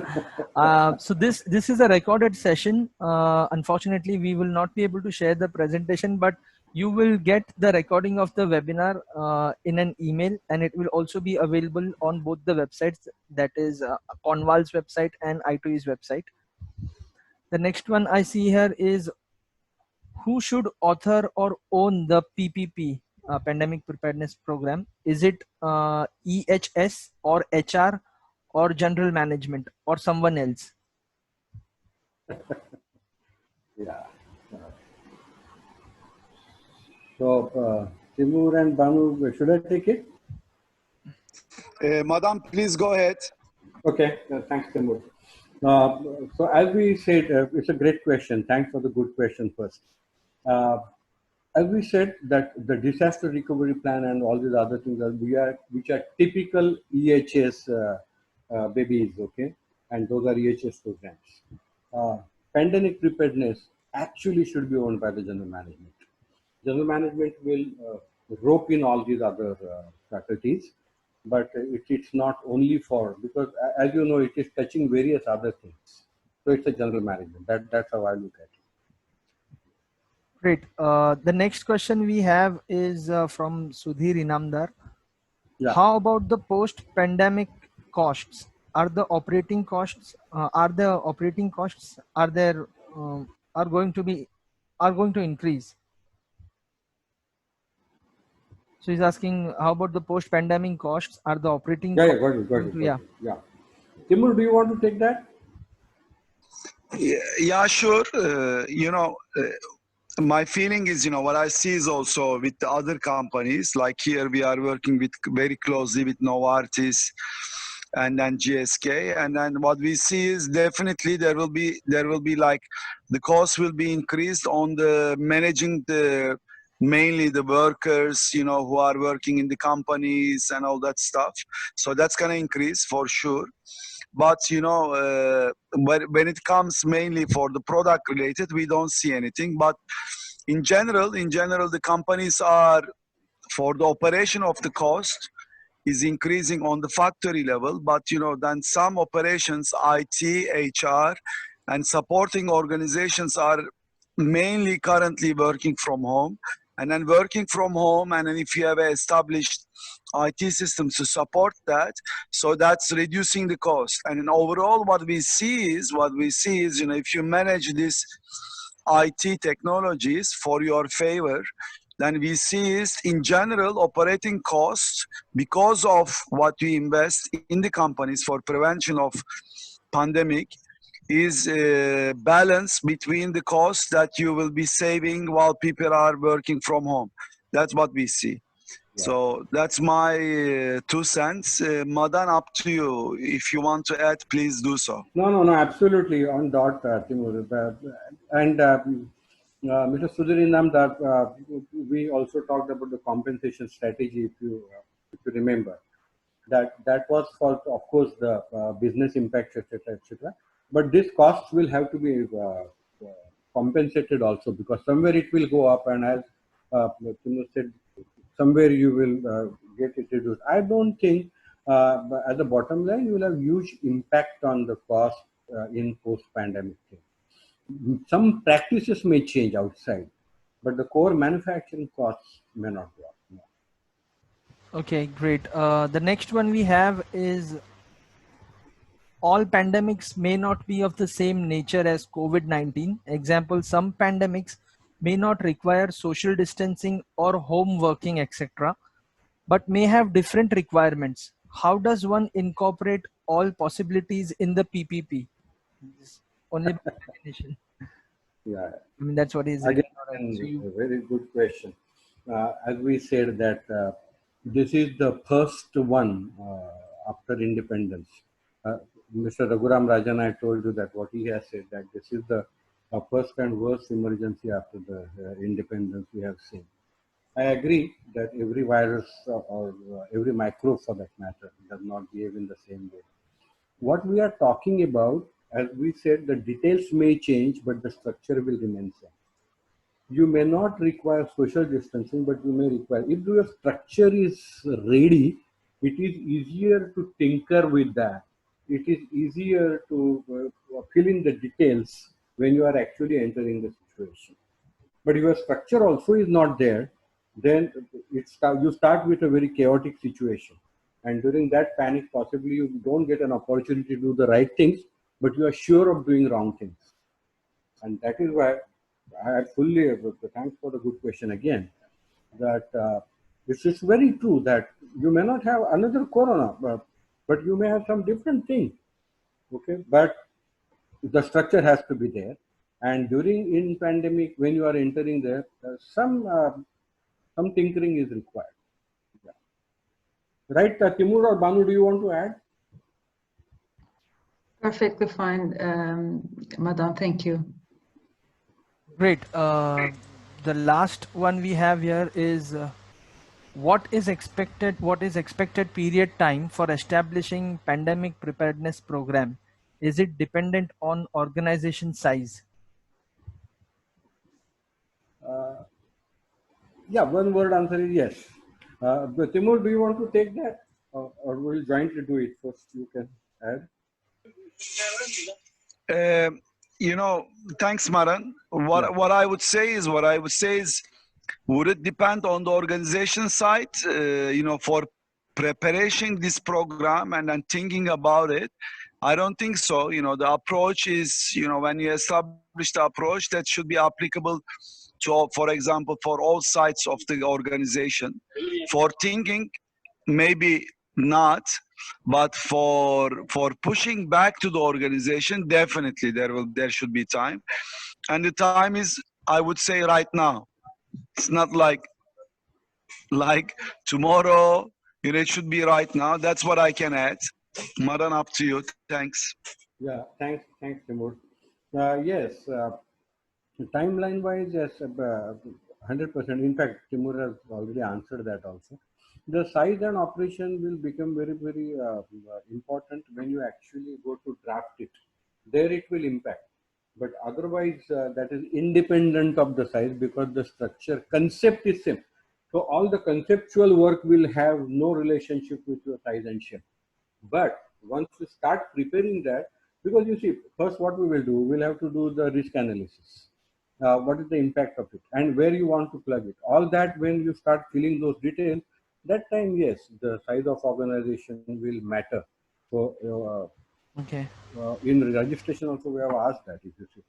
yeah. So this is a recorded session. Unfortunately, we will not be able to share the presentation, but you will get the recording of the webinar in an email, and it will also be available on both the websites, that is Conval's website and I2E's website. The next one I see here is, who should author or own the PPP, Pandemic Preparedness Program? Is it EHS or HR or general management or someone else? Yeah. So, Timur and Banu, should I take it? Madam, please go ahead. Okay, thanks, Timur. So, as we said, it's a great question. Thanks for the good question first. As we said, that the disaster recovery plan and all these other things which are typical EHS babies, okay, and those are EHS programs. Pandemic preparedness actually should be owned by the general management. General management will rope in all these other faculties, but it's not only for, because as you know, it is touching various other things. So it's a general management. That's how I look at it. Great. The next question we have is from Sudhir Inamdar. Yeah. How about the post-pandemic costs? Are the operating costs are there are going to increase? So he's asking, how about the post-pandemic costs? Are the operating Yeah, costs got it, got going it, to, got yeah. it. Yeah. Timur, do you want to take that? Yeah, sure. My feeling is, what I see is also with the other companies, like here we are working with very closely with Novartis and then GSK, and then what we see is definitely there will be like the cost will be increased on the managing the mainly the workers, who are working in the companies and all that stuff. So that's gonna increase for sure. But when it comes mainly for the product related, we don't see anything. But in general, the companies are, for the operation of the cost is increasing on the factory level. But then some operations, IT, HR, and supporting organizations are mainly currently working from home. And then working from home, and then if you have established IT systems to support that, so that's reducing the cost. And then overall, what we see is, if you manage these IT technologies for your favor, then we see is in general operating costs, because of what we invest in the companies for prevention of pandemic, is a balance between the costs that you will be saving while people are working from home. That's what we see. Yeah. So that's my 2 cents. Madan, up to you. If you want to add, please do so. No, absolutely on dot, Timur. And Mr. Sudhirinam, that we also talked about the compensation strategy, if you remember. That was for, of course, the business impact, etc., etc. But this cost will have to be compensated also, because somewhere it will go up, and as Timur said, somewhere you will get it reduced. I don't think at the bottom line you will have huge impact on the cost in post-pandemic thing. some practices may change outside, but the core manufacturing costs may not go up. No. Okay, great. The next one we have is all pandemics may not be of the same nature as COVID-19. Example, some pandemics may not require social distancing or home working, etc., but may have different requirements. How does one incorporate all possibilities in the PPP? This only by definition. Yeah. I mean, that's what is written. All right. So Again, you, a very good question. As we said that this is the first one after independence. Uh, Mr. Raghuram Rajan, I told you that what he has said, that this is the first and worst emergency after the independence we have seen. I agree that every virus or every microbe for that matter does not behave in the same way. What we are talking about, as we said, the details may change, but the structure will remain same. You may not require social distancing, but you may require, if your structure is ready, it is easier to tinker with that. It is easier to fill in the details when you are actually entering the situation. But if your structure also is not there, then you start with a very chaotic situation. And during that panic, possibly you don't get an opportunity to do the right things, but you are sure of doing wrong things. And that is why I fully, thanks for the good question again, that this is very true that you may not have another corona, but you may have some different thing. Okay, but the structure has to be there. And during in pandemic, when you are entering there, some tinkering is required. Yeah. Right, Timur or Banu, do you want to add? Perfectly fine, Madam. Thank you. great. The last one we have here is what is expected period time for establishing pandemic preparedness program? Is it dependent on organization size? Yeah, one word answer is yes. But Timur, do you want to take that? Or we'll jointly do it first? You can add. You know, thanks, Maran. What I would say is would it depend on the organization side? You know, for preparation this program and then thinking about it, I don't think so. You know, the approach is, you know, when you establish the approach, that should be applicable to, for example, for all sides of the organization. For thinking, maybe not, but for pushing back to the organization, definitely there should be time, and the time is, I would say, right now. It's not like tomorrow. You know, it should be right now. That's what I can add. Madan, up to you. Thanks. Yeah, thanks, Timur. Yes, timeline wise, yes, 100%. In fact, Timur has already answered that also. The size and operation will become very, very important when you actually go to draft it. There it will impact. But otherwise, that is independent of the size because the structure concept is same. So all the conceptual work will have no relationship with your size and shape. But once you start preparing that, because you see, first what we will do, we'll have to do the risk analysis. What is the impact of it and where you want to plug it. All that when you start filling those details, that time, yes, the size of organization will matter. So Okay. in registration also we have asked that, if you see.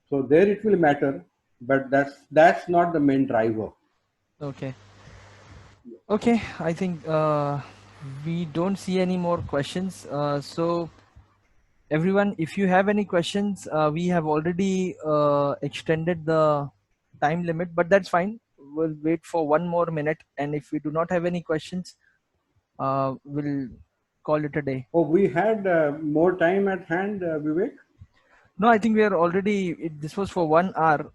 So there it will matter, but that's not the main driver. Okay. Okay. I think we don't see any more questions. So everyone, if you have any questions, we have already extended the time limit, but that's fine. We'll wait for 1 more minute, and if we do not have any questions, we'll call it a day. Oh, we had more time at hand, Vivek? No, I think we are already, this was for 1 hour.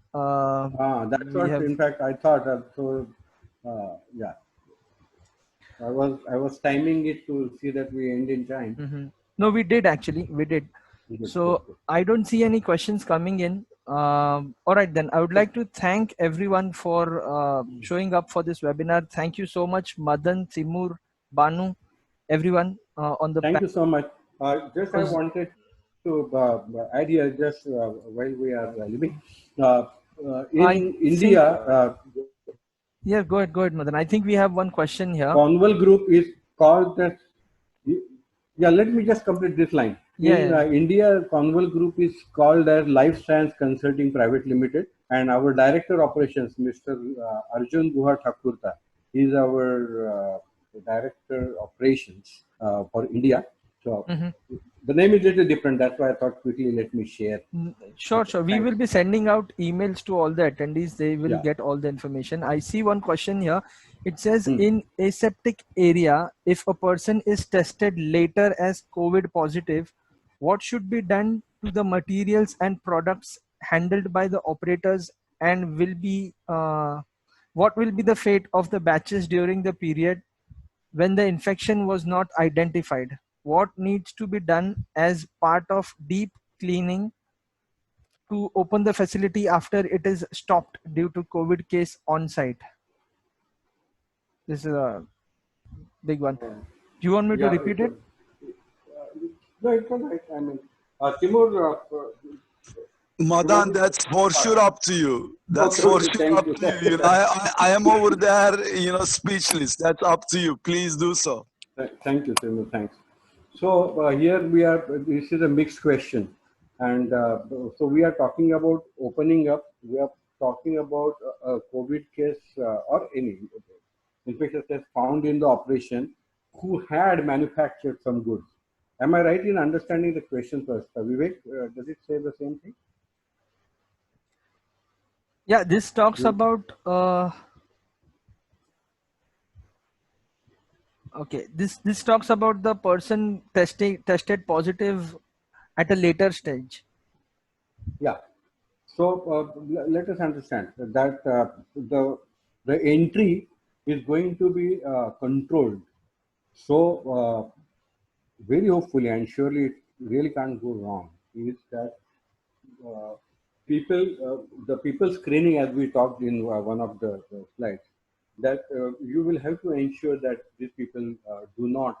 That's we what, have, in fact, I thought. Yeah. I was timing it to see that we end in time. No, we did actually. We did. So I don't see any questions coming in. All right, then I would like to thank everyone for showing up for this webinar. Thank you so much, Madan, Timur, Banu, everyone on the Thank you so much. Just I Was- wanted to add here just while we are living. I In think, India, yeah, go ahead, Madan. I think we have one question here. Conval Group is called that. Yeah, let me just complete this line. In Yeah. India, Conval Group is called as Life Science Consulting Private Limited, and our Director Operations, Mr. Arjun Guha Thakurta, is our Director Operations for India. So the name is a little different. That's why I thought quickly let me share. Sure. Okay, We thanks. will be sending out emails to all the attendees. They will Yeah. get all the information. I see one question here. It says in aseptic area, if a person is tested later as COVID positive, what should be done to the materials and products handled by the operators, and what will be the fate of the batches during the period when the infection was not identified? What needs to be done as part of deep cleaning to open the facility after it is stopped due to COVID case on site? This is a big one. Do you want me to Yeah. repeat it? No, it's all right. I mean, Timur, Madan, that's for sure up to you. That's okay, for okay, sure thank up you. to you. I am over there, speechless. That's up to you. Please do so. Thank you, Timur. Thanks. So here we are. This is a mixed question, and so we are talking about opening up. We are talking about a COVID case or any infectious case found in the operation who had manufactured some goods. Am I right in understanding the question first? Vivek, does it say the same thing? Yeah, this talks about okay. This talks about the person tested positive at a later stage. Yeah. So let us understand that the entry is going to be controlled. So very hopefully and surely it really can't go wrong is that uh, the people screening, as we talked in one of the slides, that you will have to ensure that these people do not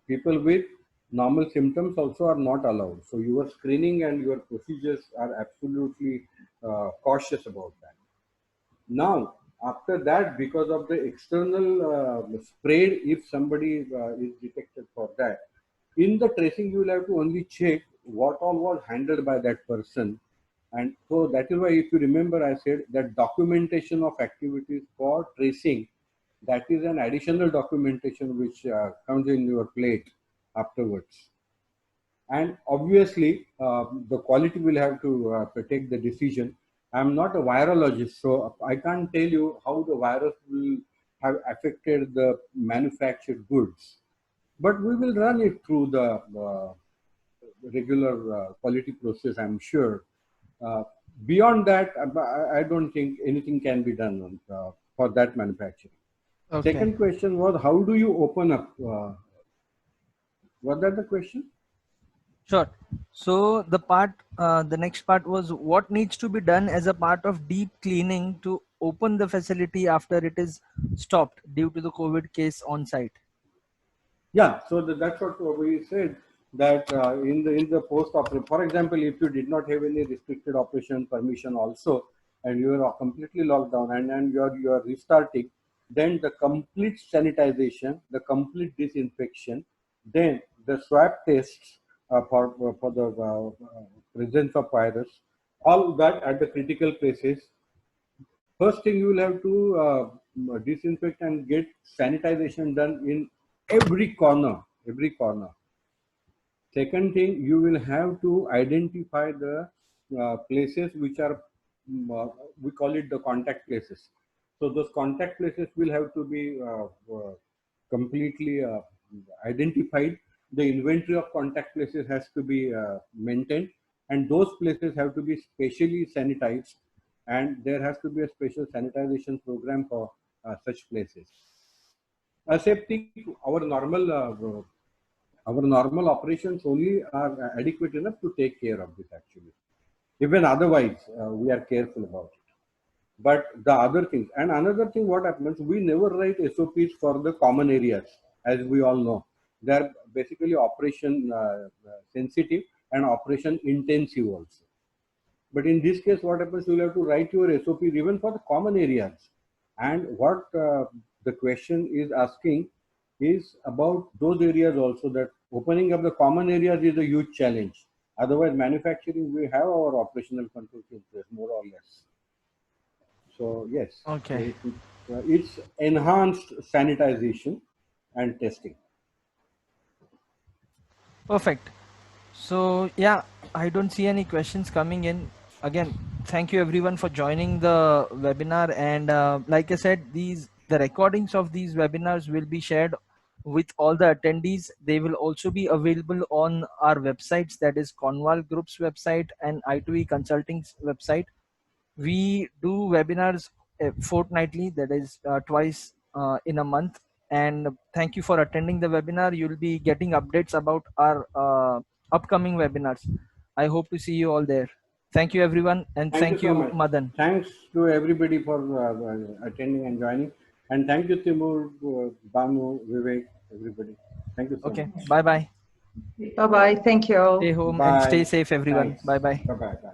people with normal symptoms also are not allowed. So your screening and your procedures are absolutely cautious about that. Now, after that, because of the external spread, if somebody is detected for that, in the tracing, you will have to only check what all was handled by that person. And so that is why, if you remember, I said that documentation of activities for tracing, that is an additional documentation which comes in your plate afterwards. And obviously, the quality will have to take the decision. I'm not a virologist, so I can't tell you how the virus will have affected the manufactured goods. But we will run it through the regular quality process, I'm sure. Beyond that, I don't think anything can be done for that manufacturing. Okay. Second question was, how do you open up? Was that the question? Sure. So the next part was what needs to be done as a part of deep cleaning to open the facility after it is stopped due to the COVID case on site. Yeah, so that's what we said, that in the post operation, for example, if you did not have any restricted operation permission also, and you are completely locked down and you are restarting, then the complete sanitization, the complete disinfection, then the swab tests for the presence of virus, all that at the critical places. First thing, you will have to disinfect and get sanitization done in every corner, every corner. Second thing, you will have to identify the places which are, we call it the contact places. So those contact places will have to be completely identified. The inventory of contact places has to be maintained, and those places have to be specially sanitized, and there has to be a special sanitization program for such places. Aseptic, our normal operations only are adequate enough to take care of this actually. Even otherwise, we are careful about it. But the other things, and another thing, what happens, we never write SOPs for the common areas, as we all know. They are basically operation sensitive, and operation intensive also. But in this case, what happens, you'll have to write your SOPs even for the common areas. And what the question is asking is about those areas also, that opening up the common areas is a huge challenge. Otherwise, manufacturing, we have our operational controls in place, more or less. So yes, Okay. it's enhanced sanitization and testing. Perfect. So yeah, I don't see any questions coming in. Again, thank you everyone for joining the webinar. And like I said, the recordings of these webinars will be shared with all the attendees. They will also be available on our websites, that is Conval Group's website and I2E Consulting's website. We do webinars fortnightly, that is twice in a month. And thank you for attending the webinar. You'll be getting updates about our upcoming webinars. I hope to see you all there. Thank you everyone, and Thank you thank so you, much. Madan. Thanks to everybody for attending and joining. And thank you, Timur, Banu, Vivek, everybody. Thank you so Okay, much. bye bye. Bye bye. Thank you all. Stay home and Bye. stay safe everyone. Thanks. Bye bye. Bye-bye. Bye.